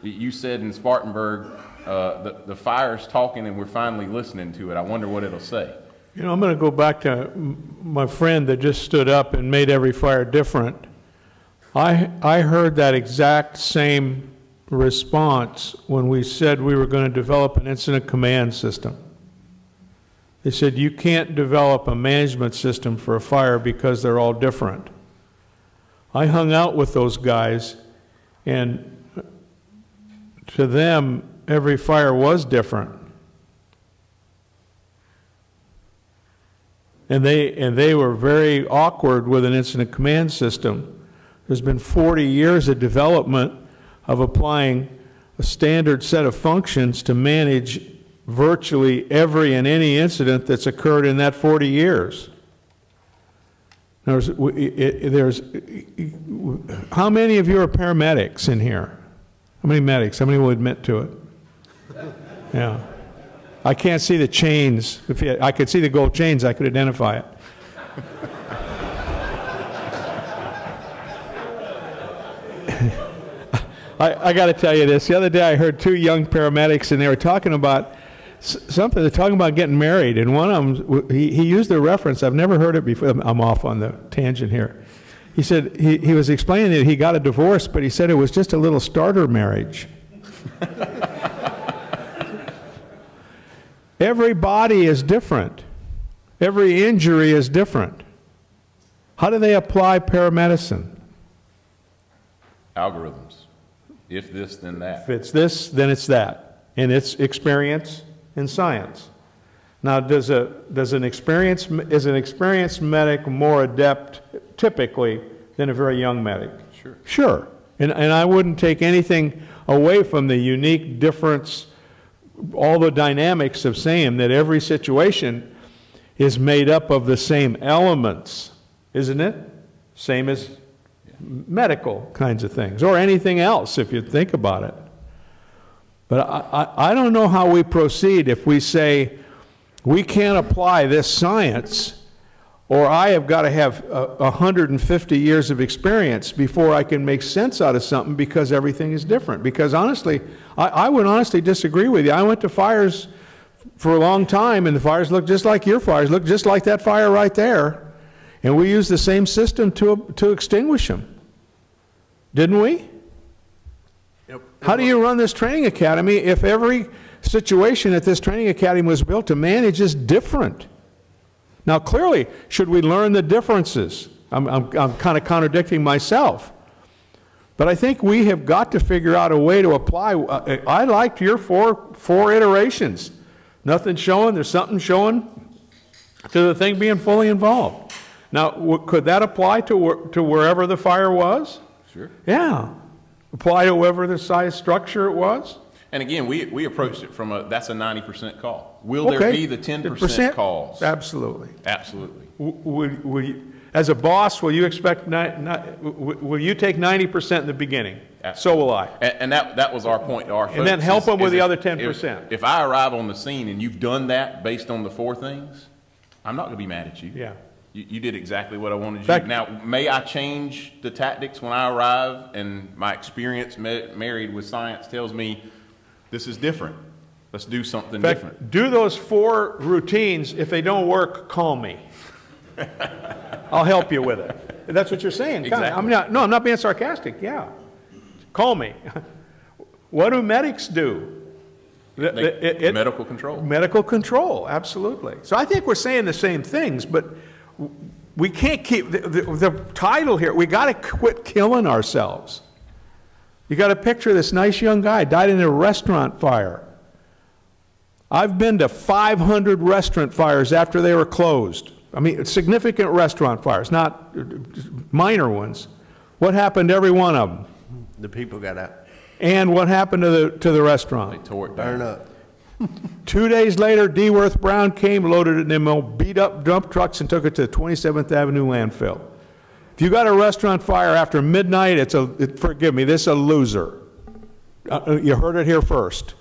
you said in Spartanburg, the fire's talking and we're finally listening to it. I wonder what it'll say.
You know, I'm going to go back to my friend that just stood up and made every fire different. I heard that exact same response when we said we were going to develop an incident command system. They said you can't develop a management system for a fire because they're all different. I hung out with those guys, and to them, every fire was different. And they were very awkward with an incident command system. There's been 40 years of development of applying a standard set of functions to manage virtually every and any incident that's occurred in that 40 years. There's how many of you are paramedics in here? How many medics? How many will admit to it? Yeah. I can't see the chains. If I could see the gold chains, I could identify it. I got to tell you this. The other day I heard two young paramedics, and they were talking about something. They're talking about getting married, and one of them, he used a reference. I've never heard it before. I'm off on the tangent here. He said he was explaining that he got a divorce, but he said it was just a little starter marriage. Every body is different. Every injury is different. How do they apply paramedicine?
Algorithms. If this, then that.
If it's this, then it's that. And it's experience and science. Now, is an experienced medic more adept, typically, than a very young medic?
Sure.
Sure. And I wouldn't take anything away from the unique difference, all the dynamics of saying that every situation is made up of the same elements, isn't it? Same as medical kinds of things, or anything else if you think about it. But I don't know how we proceed if we say we can't apply this science, or I have got to have 150 years of experience before I can make sense out of something, because everything is different. Because honestly, I would honestly disagree with you. I went to fires for a long time, and the fires looked just like your fires, looked just like that fire right there. And we used the same system to extinguish them. Didn't we?
Yep.
How do you run this training academy if every situation that this training academy was built to manage is different? Now, clearly, should we learn the differences? I'm kind of contradicting myself. But I think we have got to figure out a way to apply. I liked your four iterations. Nothing showing, there's something showing, to the thing being fully involved. Now, could that apply to wherever the fire was?
Sure.
Yeah. Apply to wherever the size structure it was?
And again, we approached it from that's a 90% call. Will there be the 10% calls?
Absolutely.
Absolutely.
Will you, as a boss, will you expect will you take 90% in the beginning?
Absolutely.
So will I.
And that was our point to our folks.
And then help them with the other 10%.
If I arrive on the scene and you've done that based on the four things, I'm not going to be mad at you.
Yeah.
You did exactly what I wanted you to do. Now, may I change the tactics when I arrive, and my experience married with science tells me this is different. Let's do something different.
Do those 4 routines. If they don't work, call me. I'll help you with it. That's what you're saying.
Exactly.
I'm not being sarcastic. Yeah. Call me. What do medics do?
Medical control.
Medical control, absolutely. So I think we're saying the same things, but we can't keep the title here. We got to quit killing ourselves. You got a picture of this nice young guy died in a restaurant fire. I've been to 500 restaurant fires after they were closed. I mean, significant restaurant fires, not minor ones. What happened to every one of them?
The people got out.
And what happened to the restaurant?
They tore it
Burn
down.
up.
2 days later, D. Worth Brown came, loaded it in them old beat-up dump trucks, and took it to the 27th Avenue landfill. If you got a restaurant fire after midnight, forgive me, this is a loser. You heard it here first.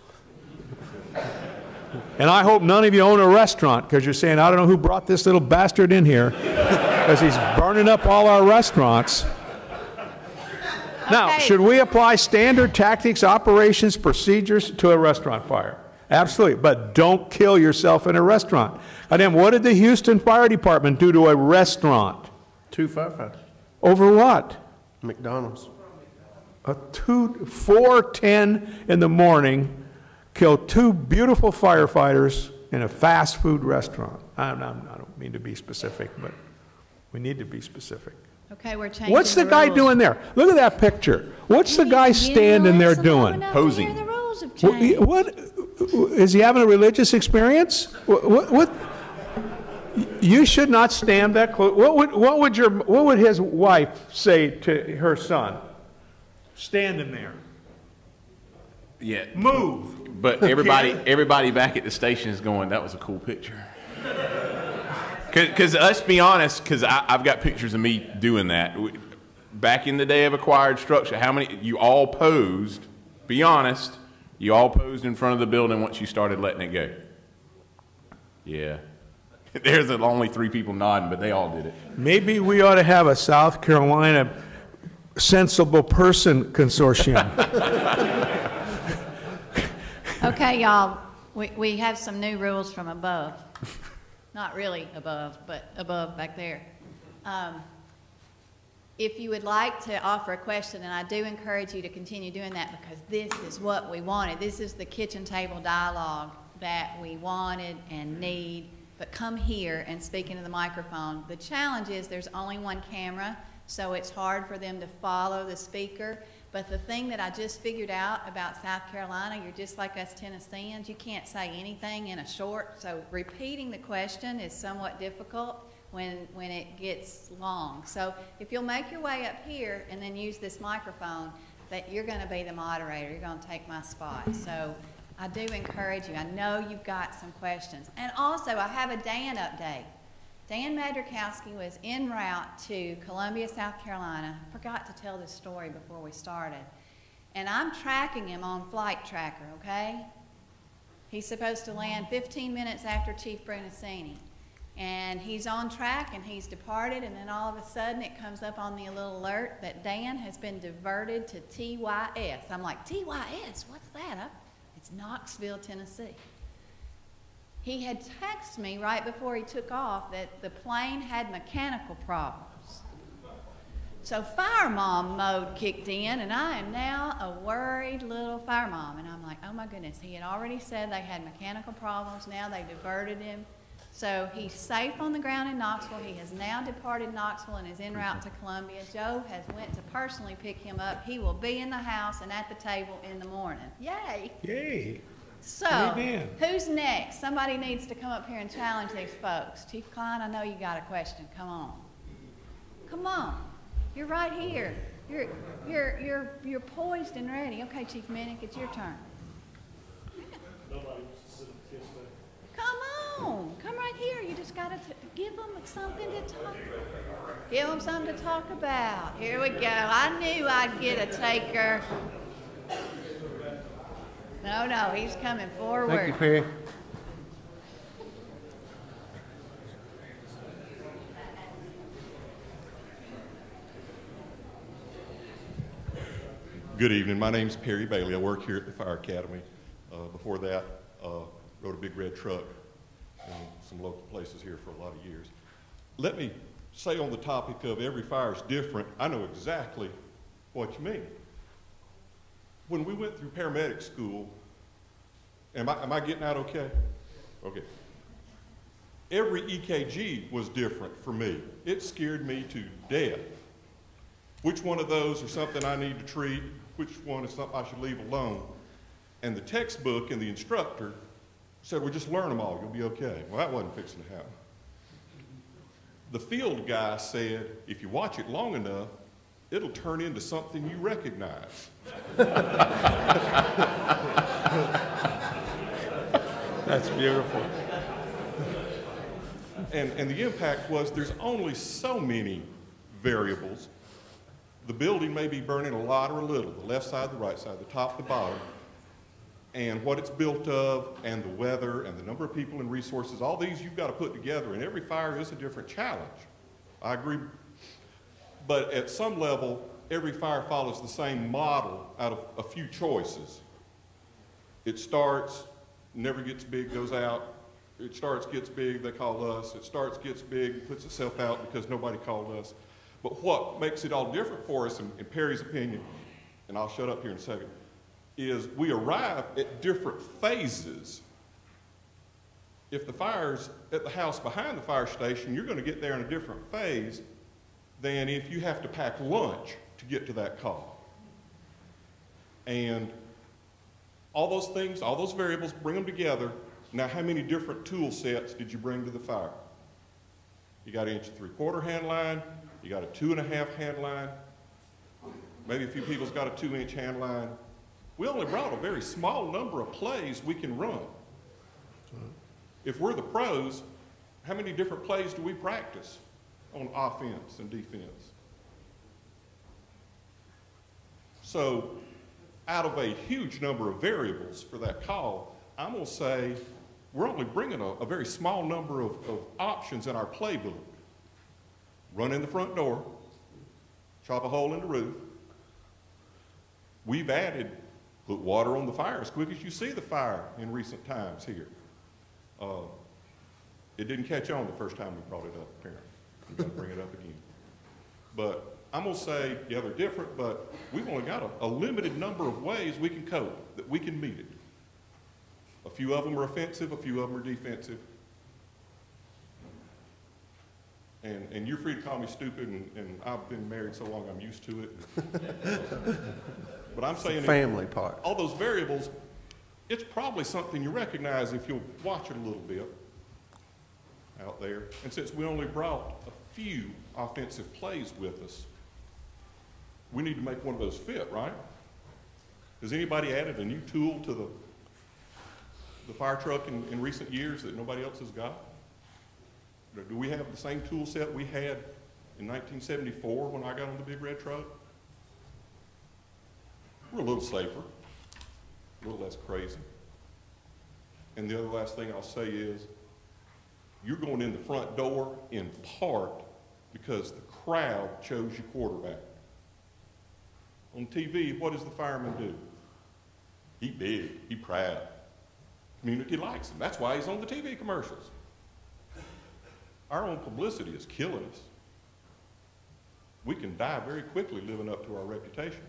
And I hope none of you own a restaurant, because you're saying, I don't know who brought this little bastard in here, because he's burning up all our restaurants. Now, should we apply standard tactics, operations, procedures to a restaurant fire? Absolutely, but don't kill yourself in a restaurant. Goddamn, what did the Houston Fire Department do to a restaurant?
2 firefighters.
Over what?
McDonald's.
4:10 in the morning, killed 2 beautiful firefighters in a fast food restaurant. I don't mean to be specific, but we need to be specific.
Okay, we're changing.
What's the guy
rules.
doing there? Look at that picture. What's the guy standing there doing?
Posing.
rules have changed.
What is he having a religious experience? What you should not stand that close. What would his wife say to her son? Standing there.
Yeah.
Move.
But everybody back at the station is going, that was a cool picture. Because let's be honest, because I've got pictures of me doing that. Back in the day of acquired structure, how many, you all posed, be honest, you all posed in front of the building once you started letting it go. Yeah. There's only 3 people nodding, but they all did it.
Maybe we ought to have a South Carolina sensible person consortium.
Okay, y'all, we have some new rules from above. Not really above, but above back there. If you would like to offer a question, and I do encourage you to continue doing that because this is what we wanted. This is the kitchen table dialogue that we wanted and need. But come here and speak into the microphone. The challenge is there's only one camera, so it's hard for them to follow the speaker. But the thing that I just figured out about South Carolina, you're just like us Tennesseans. You can't say anything in a short, so repeating the question is somewhat difficult when it gets long. So if you'll make your way up here and then use this microphone, that you're going to be the moderator. You're going to take my spot. So I do encourage you. I know you've got some questions. And also, I have a Dan update. Dan Madrikowski was en route to Columbia, South Carolina. I forgot to tell this story before we started. And I'm tracking him on Flight Tracker, okay? He's supposed to land 15 minutes after Chief Brunacini. And he's on track and he's departed, and then all of a sudden it comes up on the little alert that Dan has been diverted to TYS. I'm like, TYS? What's that? It's Knoxville, Tennessee. He had texted me right before he took off that the plane had mechanical problems. So fire mom mode kicked in, and I am now a worried little fire mom. And I'm like, oh my goodness, he had already said they had mechanical problems. Now they diverted him. So he's safe on the ground in Knoxville. He has now departed Knoxville and is en route to Columbia. Joe has went to personally pick him up. He will be in the house and at the table in the morning. Yay!
Yay!
So,
Amen.
Who's next? Somebody needs to come up here and challenge these folks. Chief Klein, I know you got a question. Come on. Come on. You're right here. You're poised and ready. Okay, Chief Minnick, it's your turn.
Nobody wants to sit and kiss that.
Come on. Come right here. You just got to give them something to talk about. Give them something to talk about. Here we go. I knew I'd get a taker. No, he's coming forward.
Thank you, Perry.
Good evening. My name's Perry Bailey. I work here at the Fire Academy. Before that, rode a big red truck in some local places here for a lot of years. Let me say on the topic of every fire is different, I know exactly what you mean. When we went through paramedic school, am I getting out okay? Okay. Every EKG was different for me. It scared me to death. Which one of those are something I need to treat? Which one is something I should leave alone? And the textbook and the instructor said, well, just learn them all, you'll be okay. Well, that wasn't fixing to happen. The field guy said, if you watch it long enough, it'll turn into something you recognize.
That's beautiful.
And the impact was there's only so many variables. The building may be burning a lot or a little, the left side, the right side, the top, the bottom, and what it's built of, and the weather, and the number of people and resources, all these you've got to put together, and every fire is a different challenge. I agree. But at some level, every fire follows the same model out of a few choices. It starts, never gets big, goes out. It starts, gets big, they call us. It starts, gets big, puts itself out because nobody called us. But what makes it all different for us, in Perry's opinion, and I'll shut up here in a second, is we arrive at different phases. If the fire's at the house behind the fire station, you're going to get there in a different phase than if you have to pack lunch to get to that call. And All those things, all those variables, bring them together. Now, how many different tool sets did you bring to the fire? You got an 1 3/4 hand line, you got a 2.5 hand line, maybe a few people's got a 2-inch hand line. We only brought a very small number of plays we can run. If we're the pros, how many different plays do we practice on offense and defense? So, out of a huge number of variables for that call, I'm going to say we're only bringing a very small number of options in our playbook. Run in the front door, chop a hole in the roof. We've added, put water on the fire as quick as you see the fire in recent times here. It didn't catch on the first time we brought it up, apparently. We've got to bring it up again. But I'm going to say, yeah, they're different, but we've only got a limited number of ways we can cope, that we can meet it. A few of them are offensive, a few of them are defensive. And you're free to call me stupid, and I've been married so long I'm used to it. But I'm saying,
family part.
All those variables, it's probably something you recognize if you'll watch it a little bit out there. And since we only brought a few offensive plays with us, we need to make one of those fit, right? Has anybody added a new tool to the fire truck in recent years that nobody else has got? Do we have the same tool set we had in 1974 when I got on the big red truck? We're a little safer, a little less crazy. And the other last thing I'll say is, you're going in the front door in part because the crowd chose your quarterback. On TV, what does the fireman do? He big, he proud. Community likes him. That's why he's on the TV commercials. Our own publicity is killing us. We can die very quickly living up to our reputation.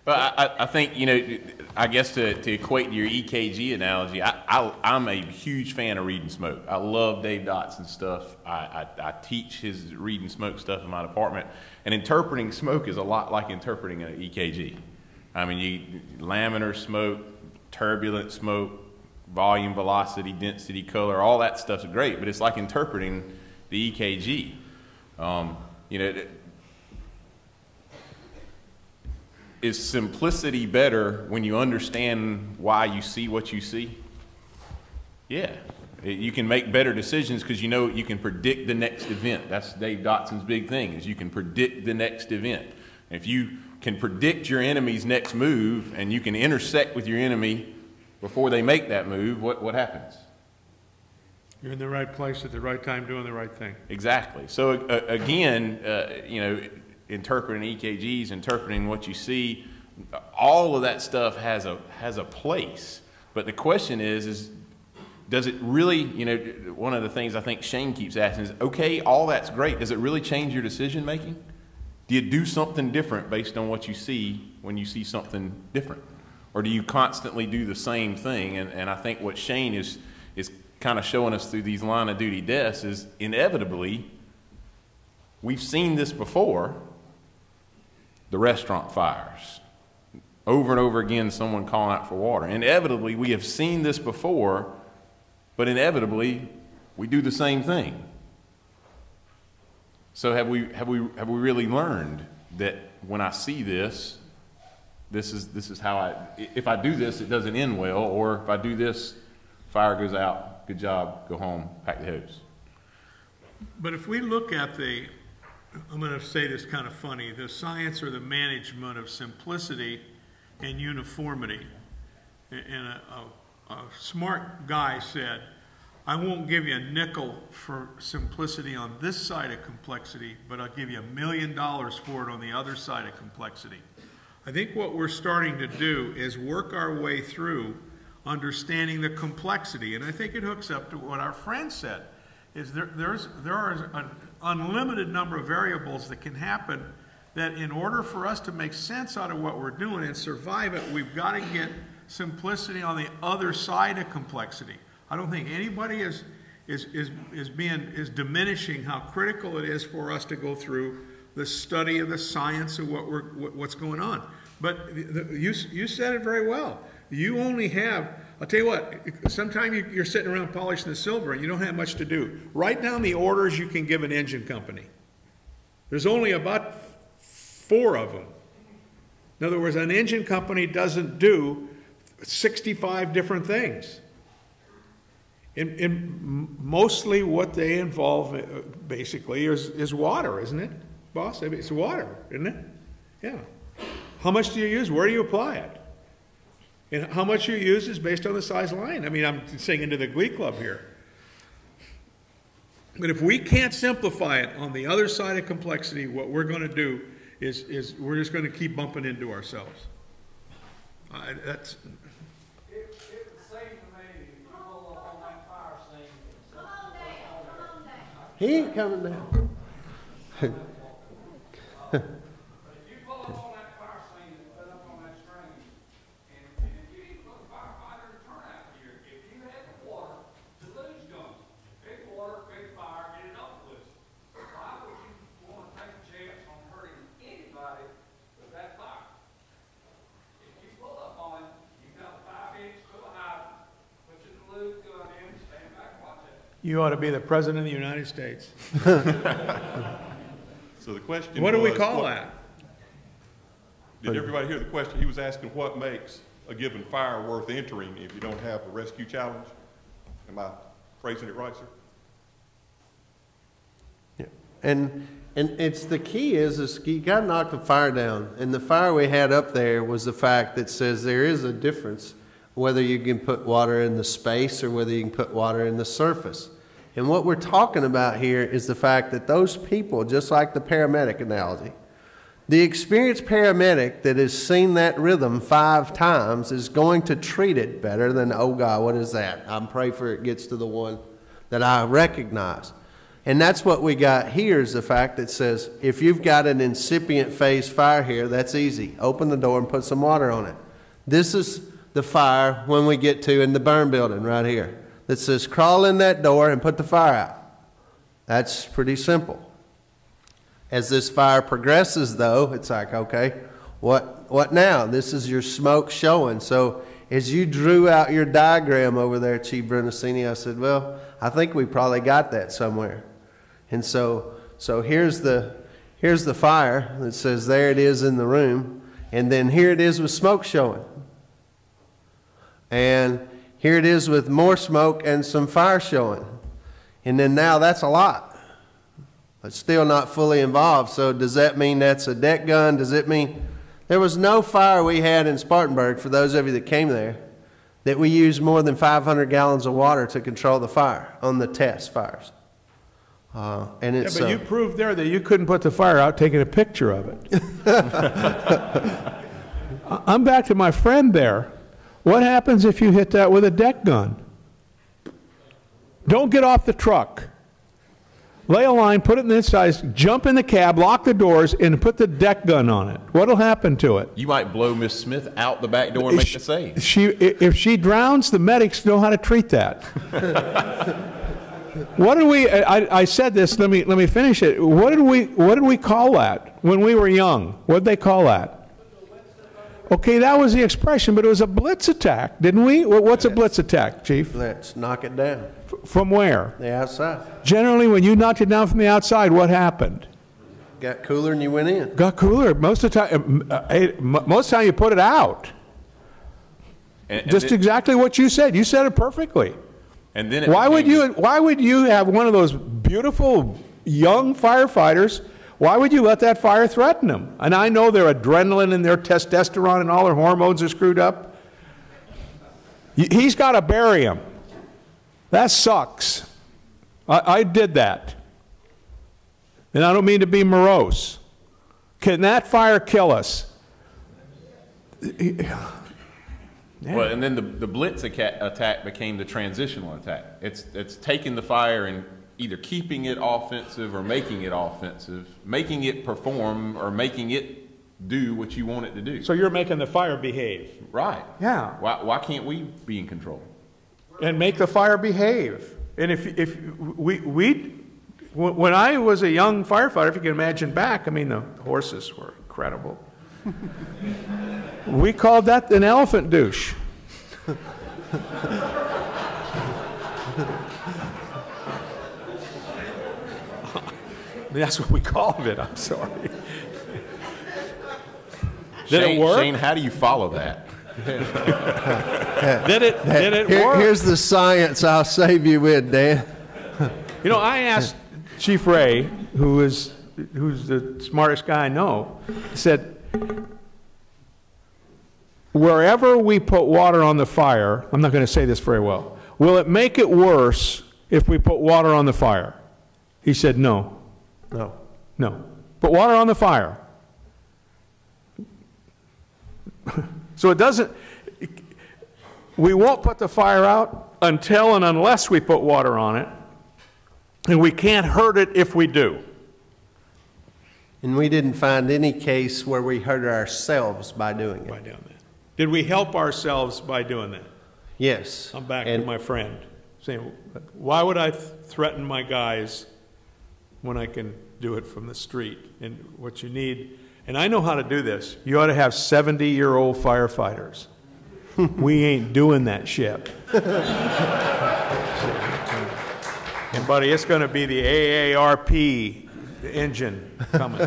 Well, I think, you know, I guess to equate to your EKG analogy, I'm a huge fan of read and smoke. I love Dave Dotson's stuff. I teach his read and smoke stuff in my department. And interpreting smoke is a lot like interpreting an EKG. I mean, laminar smoke, turbulent smoke, volume, velocity, density, color, all that stuff's great, but it's like interpreting the EKG. You know, is simplicity better when you understand why you see what you see? Yeah. You can make better decisions because you know you can predict the next event. That's Dave Dotson's big thing, is you can predict the next event. If you can predict your enemy's next move and you can intersect with your enemy before they make that move, what happens?
You're in the right place at the right time doing the right thing.
Exactly. So again, you know, interpreting EKGs, interpreting what you see, all of that stuff has a place. But the question is does it really, you know, one of the things I think Shane keeps asking is, okay, all that's great. Does it really change your decision making? Do you do something different based on what you see when you see something different? Or do you constantly do the same thing? And I think what Shane is kind of showing us through these line of duty deaths is inevitably, we've seen this before, the restaurant fires. Over and over again, someone calling out for water. Inevitably, we have seen this before, but inevitably, we do the same thing. So have we really learned that when I see this, this is how if I do this, it doesn't end well, or if I do this, fire goes out, good job, go home, pack the hose.
But if we look at I'm going to say this kind of funny, the science or the management of simplicity and uniformity. And a smart guy said, I won't give you a nickel for simplicity on this side of complexity, but I'll give you $1 million for it on the other side of complexity. I think what we're starting to do is work our way through understanding the complexity. And I think it hooks up to what our friend said, is there are an unlimited number of variables that can happen that in order for us to make sense out of what we're doing and survive it, we've got to get simplicity on the other side of complexity. I don't think anybody is diminishing how critical it is for us to go through the study of the science of what's going on. But you said it very well. You only have, I'll tell you what, sometimes you're sitting around polishing the silver and you don't have much to do. Write down the orders you can give an engine company. There's only about 4 of them. In other words, an engine company doesn't do 65 different things. And mostly what they involve, basically, is water, isn't it, boss? It's water, isn't it? Yeah. How much do you use? Where do you apply it? And how much you use is based on the size line. I mean, I'm singing to the glee club here. But if we can't simplify it on the other side of complexity, what we're going to do is we're just going to keep bumping into ourselves. That's...
It would seem to me if you pull up on that fire scene. Come on down.
He ain't coming down.
If you pull up on that fire scene and put up on that screen, and you need to put a firefighter to turn out here, if you had the water to lose guns, big water, big fire, get it up with. Why would you want to take a chance on hurting anybody with that fire? If you pull up on it, you've got a 5-inch to a hydrant, put your dilute gun in, stand back, watch it.
You ought to be the President of the United States.
So the question
What do we
was,
call that?
Did everybody hear the question? He was asking what makes a given fire worth entering if you don't have a rescue challenge? Am I phrasing it right, sir?
Yeah. And it's the key is you got to knock the fire down. And the fire we had up there was the fact that says there is a difference whether you can put water in the space or whether you can put water in the surface. And what we're talking about here is the fact that those people, just like the paramedic analogy, the experienced paramedic that has seen that rhythm 5 times is going to treat it better than, oh God, what is that? I'm praying for it gets to the one that I recognize. And that's what we got here is the fact that says, if you've got an incipient phase fire here, that's easy. Open the door and put some water on it. This is the fire when we get to in the burn building right here. That says crawl in that door and put the fire out. That's pretty simple. As this fire progresses, though, it's like, okay, what now? This is your smoke showing. So as you drew out your diagram over there, Chief Brunacini, I said, well, I think we probably got that somewhere. And so here's the fire that says there it is in the room, and then here it is with smoke showing. And here it is with more smoke and some fire showing. And then now that's a lot. But still not fully involved. So does that mean that's a deck gun? Does it mean... There was no fire we had in Spartanburg, for those of you that came there, that we used more than 500 gallons of water to control the fire on the test fires. And it's,
but you proved there that you couldn't put the fire out taking a picture of it. I'm back to my friend there. What happens if you hit that with a deck gun? Don't get off the truck. Lay a line, put it in this size, jump in the cab, lock the doors, and put the deck gun on it. What'll happen to it?
You might blow Miss Smith out the back door and make the save.
If she drowns, the medics know how to treat that. What did we? I said this. Let me finish it. What did we call that when we were young? What did they call that? Okay, that was the expression, but it was a blitz attack, didn't we? What's a blitz attack, Chief?
Let's knock it down.
From where?
The outside.
Generally, when you knocked it down from the outside, what happened?
Got cooler and you went in.
Got cooler. Most of the time you put it out. And just exactly what you said. You said it perfectly.
And then
why would you have one of those beautiful young firefighters? Why would you let that fire threaten them? And I know their adrenaline and their testosterone and all their hormones are screwed up. He's got to bury him. That sucks. I did that. And I don't mean to be morose. Can that fire kill us?
Yeah. Well, and then the blitz attack became the transitional attack. It's taking the fire and either keeping it offensive or making it offensive, making it perform or making it do what you want it to do.
So you're making the fire behave.
Right.
Yeah.
Why can't we be in control?
And make the fire behave. And when I was a young firefighter, if you can imagine back, I mean, the horses were incredible. We called that an elephant douche. That's what we called it. I'm sorry. Did it work?
Shane, how do you follow that?
Did it work?
Here's the science I'll save you with, Dan.
You know, I asked Chief Ray, who's the smartest guy I know, said, wherever we put water on the fire, I'm not going to say this very well, will it make it worse if we put water on the fire? He said, no.
No.
No. Put water on the fire. So it doesn't, we won't put the fire out until and unless we put water on it, and we can't hurt it if we do.
And we didn't find any case where we hurt ourselves by doing it.
By doing that. Did we help ourselves by doing that?
Yes.
I'm back to my friend saying, why would I threaten my guys when I can do it from the street? And what you need, and I know how to do this, you ought to have 70-year-old firefighters. We ain't doing that shit. And buddy, it's going to be the AARP engine coming.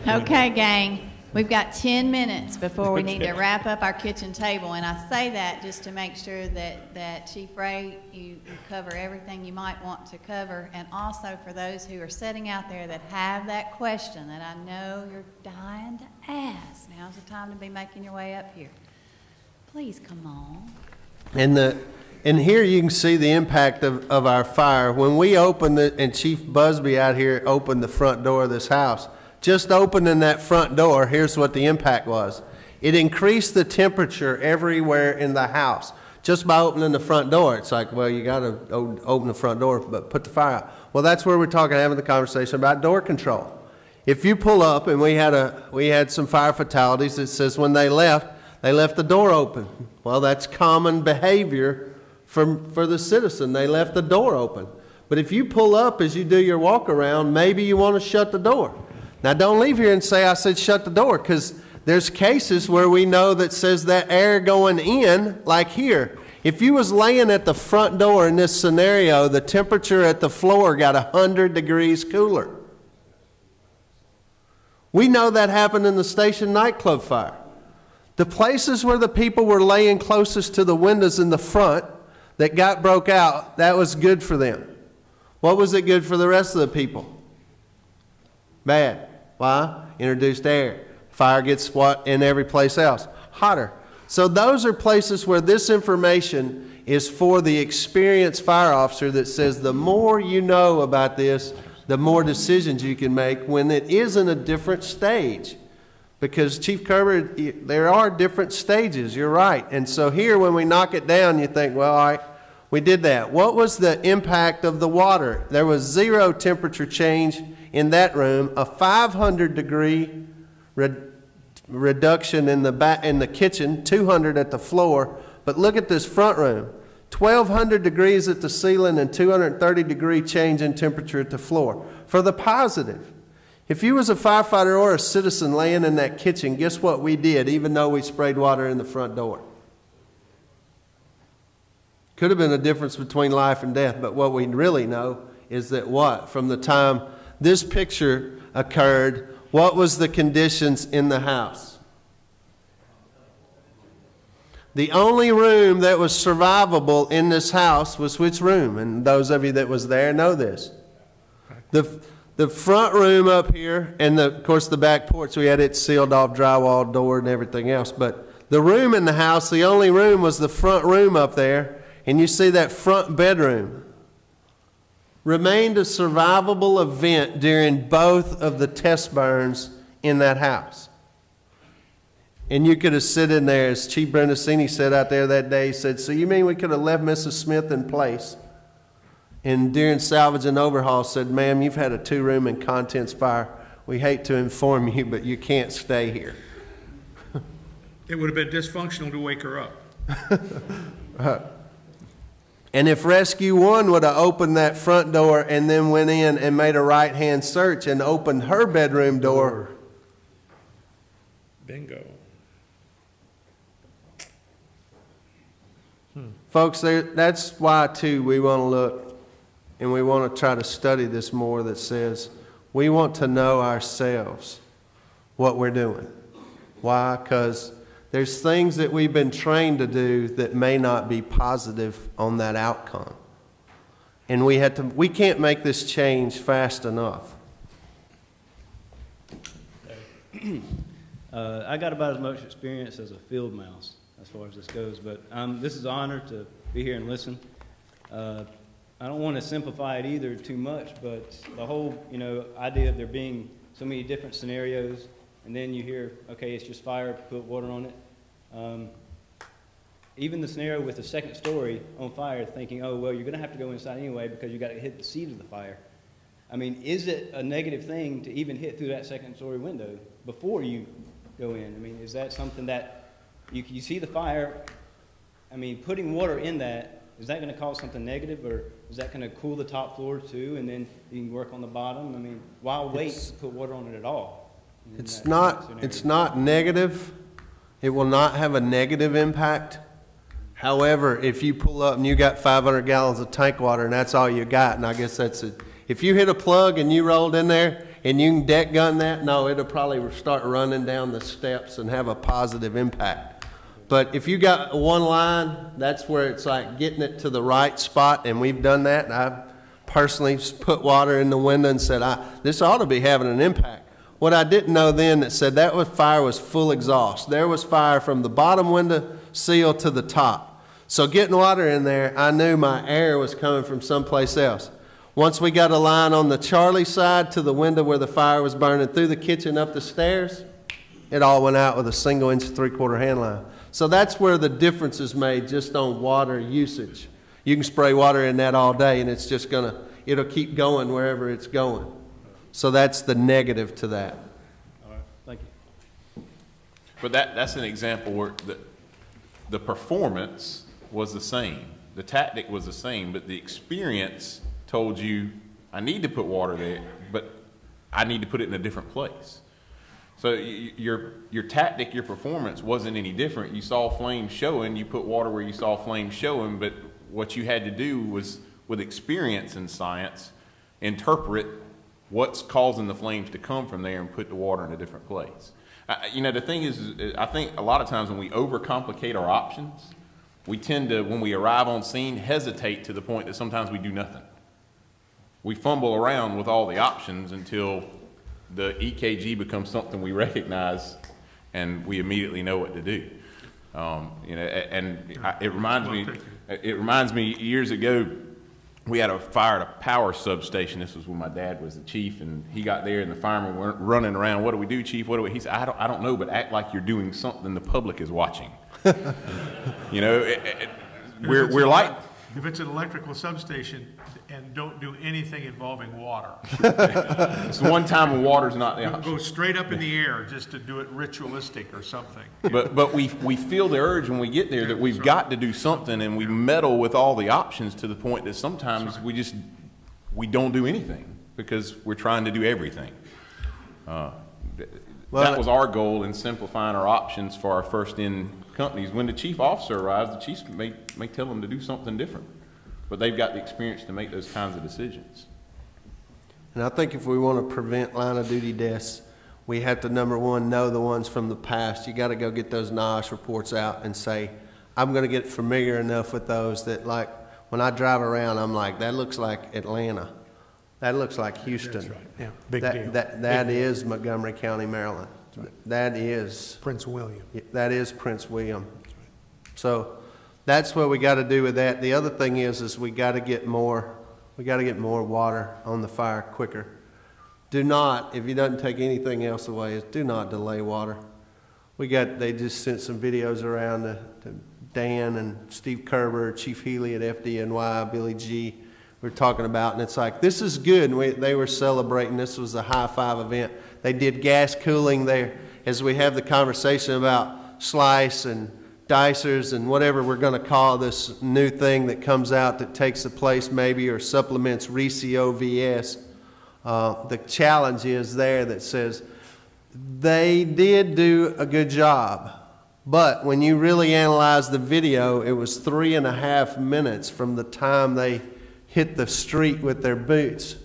Okay, gang. We've got 10 minutes before we need to wrap up our kitchen table, and I say that just to make sure that Chief Ray, you cover everything you might want to cover, and also for those who are sitting out there that have that question that I know you're dying to ask. Now's the time to be making your way up here. Please come on.
And here you can see the impact of our fire. When we opened and Chief Busby out here opened the front door of this house, just opening that front door, here's what the impact was. It increased the temperature everywhere in the house just by opening the front door. It's like, well, you got to open the front door, but put the fire out. Well, that's where we're having the conversation about door control. If you pull up, and we had some fire fatalities that says when they left the door open. Well, that's common behavior for the citizen. They left the door open. But if you pull up as you do your walk around, maybe you want to shut the door. Now, don't leave here and say I said shut the door, because there's cases where we know that says that air going in, like here. If you was laying at the front door in this scenario, the temperature at the floor got 100 degrees cooler. We know that happened in the Station nightclub fire. The places where the people were laying closest to the windows in the front that got broke out, that was good for them. What was it good for the rest of the people? Bad. Why? Introduced air. Fire gets what in every place else? Hotter. So those are places where this information is for the experienced fire officer that says the more you know about this, the more decisions you can make when it is in a different stage. Because Chief Kerber, there are different stages, you're right. And so here when we knock it down, you think, well, all right, we did that. What was the impact of the water? There was 0 temperature change in that room, a 500-degree reduction in the kitchen, 200 at the floor. But look at this front room, 1,200 degrees at the ceiling and 230-degree change in temperature at the floor. For the positive, if you was a firefighter or a citizen laying in that kitchen, guess what we did, even though we sprayed water in the front door? Could have been a difference between life and death, but what we really know is that from the time this picture occurred, what was the conditions in the house? The only room that was survivable in this house was which room? And those of you that was there know this. The front room up here, and of course the back porch, we had it sealed off, drywall door and everything else. But the room in the house, the only room was the front room up there. And you see that front bedroom remained a survivable event during both of the test burns in that house. And you could have sit in there, as Chief Brunacini said out there that day, he said, so you mean we could have left Mrs. Smith in place? And during salvage and overhaul said, ma'am, you've had a 2-room and contents fire. We hate to inform you, but you can't stay here.
It would have been dysfunctional to wake her up.
And if Rescue 1 would have opened that front door and then went in and made a right-hand search and opened her bedroom door,
Bingo.
folks, that's why, too, we want to look and we want to try to study this more, that says we want to know ourselves what we're doing. Why? Because there's things that we've been trained to do that may not be positive on that outcome. And we can't make this change fast enough.
I got about as much experience as a field mouse as far as this goes, but this is an honor to be here and listen. I don't want to simplify it either too much, but the whole idea of there being so many different scenarios, and then you hear, okay, it's just fire, put water on it. Even the scenario with the second story on fire, thinking, oh, well, you're going to have to go inside anyway because you got to hit the seat of the fire. I mean, is it a negative thing to even hit through that second story window before you go in? I mean, is that something that you see the fire? I mean, putting water in that, is that going to cause something negative, or is that going to cool the top floor too, and then you can work on the bottom? I mean, why wait to put water on it at all?
It's not negative. It will not have a negative impact. However, if you pull up and you got 500 gallons of tank water and that's all you got, and I guess that's it. If you hit a plug and you rolled in there and you can deck gun that, no, it'll probably start running down the steps and have a positive impact. But if you got one line, that's where it's like getting it to the right spot, and we've done that. And I personally put water in the window and said, this ought to be having an impact. What I didn't know then, that said that fire was full exhaust. There was fire from the bottom window seal to the top. So getting water in there, I knew my air was coming from someplace else. Once we got a line on the Charlie side to the window where the fire was burning through the kitchen up the stairs, it all went out with a 1 inch 3/4 hand line. So that's where the difference is made, just on water usage. You can spray water in that all day and it's just it'll keep going wherever it's going. So that's the negative to that.
All right, thank you.
But that's an example where the performance was the same. The tactic was the same, but the experience told you, I need to put water there, but I need to put it in a different place. So your tactic, your performance wasn't any different. You saw flames showing, you put water where you saw flames showing, but what you had to do was, with experience in science, interpret what's causing the flames to come from there and put the water in a different place. The thing is, I think a lot of times when we overcomplicate our options, we tend to, when we arrive on scene, hesitate to the point that sometimes we do nothing. We fumble around with all the options until the EKG becomes something we recognize and we immediately know what to do. It reminds me years ago, we had a fire at a power substation. This was when my dad was the chief, and he got there and the firemen were running around. What do we do, chief? What do we? He said, I don't know, but act like you're doing something the public is watching. We're like,
if it's an electrical substation, and don't do anything involving water.
It's the one time when water's not the option.
Go straight up in the air just to do it ritualistic or something.
But we feel the urge when we get there that we've got to do something, and we meddle with all the options to the point that sometimes we don't do anything because we're trying to do everything. That was our goal in simplifying our options for our first-in companies. When the chief officer arrives, the chiefs may tell them to do something different, but they've got the experience to make those kinds of decisions.
And I think if we want to prevent line-of-duty deaths, we have to, number one, know the ones from the past. You got to go get those NIOSH reports out and say, I'm going to get familiar enough with those that, like, when I drive around, I'm like, that looks like Atlanta. That looks like Houston.
That's right. Yeah, big deal.
That is Montgomery County, Maryland. Right. That is
Prince William.
That is Prince William. That's right. So that's what we got to do with that. The other thing is we got to get more. We got to get more water on the fire quicker. Do not, if it doesn't take anything else away, do not delay water. They just sent some videos around to Dan and Steve Kerber, Chief Healy at FDNY, Billy G. We're talking about, and it's like, this is good. And they were celebrating. This was a high-five event. They did gas cooling there as we have the conversation about Slice and dicers and whatever we're going to call this new thing that comes out that takes the place maybe or supplements RECOVS. The challenge is there that says they did do a good job, but when you really analyze the video, it was 3.5 minutes from the time they hit the street with their boots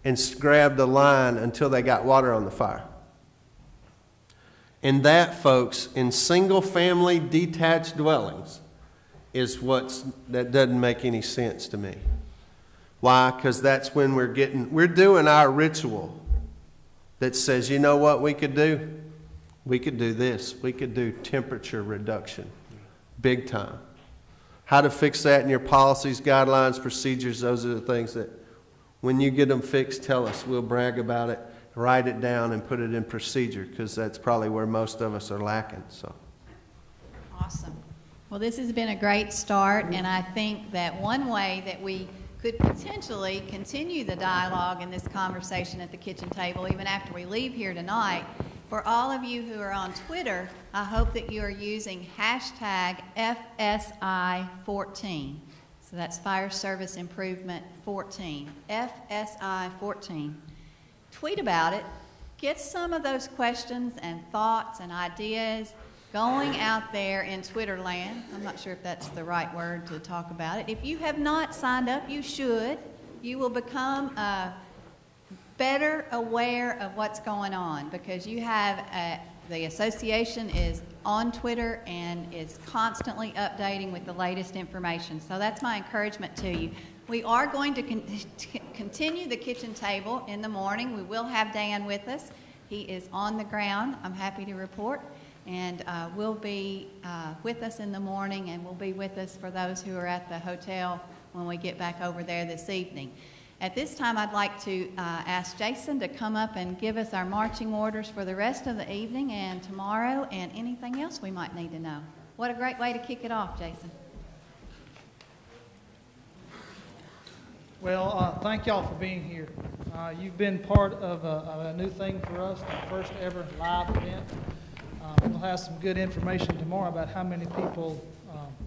and grabbed the line until they got water on the fire. And that, folks, in single-family detached dwellings is that doesn't make any sense to me. Why? Because that's when we're doing our ritual that says, you know what we could do? We could do this. We could do temperature reduction, big time. How to fix that in your policies, guidelines, procedures, those are the things that when you get them fixed, tell us. We'll brag about it, write it down, and put it in procedure, because that's probably where most of us are lacking. So,
awesome. Well, this has been a great start, and I think that one way that we could potentially continue the dialogue and this conversation at the kitchen table even after we leave here tonight, for all of you who are on Twitter, I hope that you are using hashtag FSI14. So that's Fire Service Improvement 14, FSI14. Tweet about it. Get some of those questions and thoughts and ideas going out there in Twitter land. I'm not sure if that's the right word to talk about it. If you have not signed up, you should. You will become better aware of what's going on, because you have the association is on Twitter and is constantly updating with the latest information. So that's my encouragement to you. We are going to continue the kitchen table in the morning. We will have Dan with us. He is on the ground, I'm happy to report, and will be with us in the morning, and will be with us for those who are at the hotel when we get back over there this evening. At this time, I'd like to ask Jason to come up and give us our marching orders for the rest of the evening and tomorrow, and anything else we might need to know. What a great way to kick it off, Jason.
Well, thank y'all for being here. You've been part of a new thing for us, our first ever live event. We'll have some good information tomorrow about how many people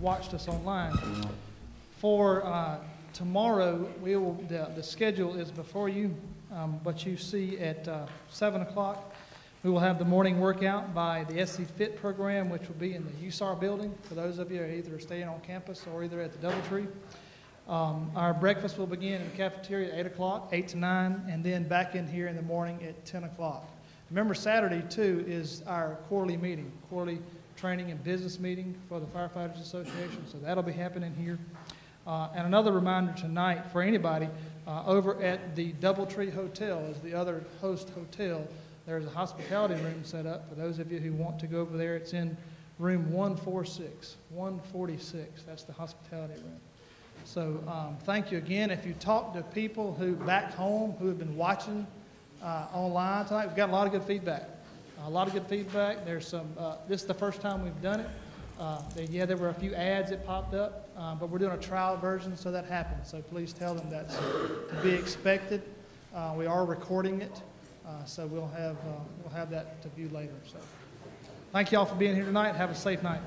watched us online. For tomorrow, the schedule is before you, but you see at 7 o'clock, we will have the morning workout by the SC Fit program, which will be in the USAR building, for those of you who are either staying on campus or either at the Doubletree. Our breakfast will begin in the cafeteria at 8 o'clock, 8 to 9, and then back in here in the morning at 10 o'clock. Remember, Saturday, too, is our quarterly meeting, quarterly training and business meeting for the Firefighters Association, so that'll be happening here. And another reminder tonight for anybody, over at the Doubletree Hotel is the other host hotel. There's a hospitality room set up for those of you who want to go over there. It's in room 146. That's the hospitality room. So thank you again. If you talk to people who back home who have been watching online tonight, we've got a lot of good feedback. There's some. This is the first time we've done it. There were a few ads that popped up, but we're doing a trial version, so that happens. So please tell them that's to be expected. We are recording it, so we'll have that to view later. So thank you all for being here tonight. Have a safe night.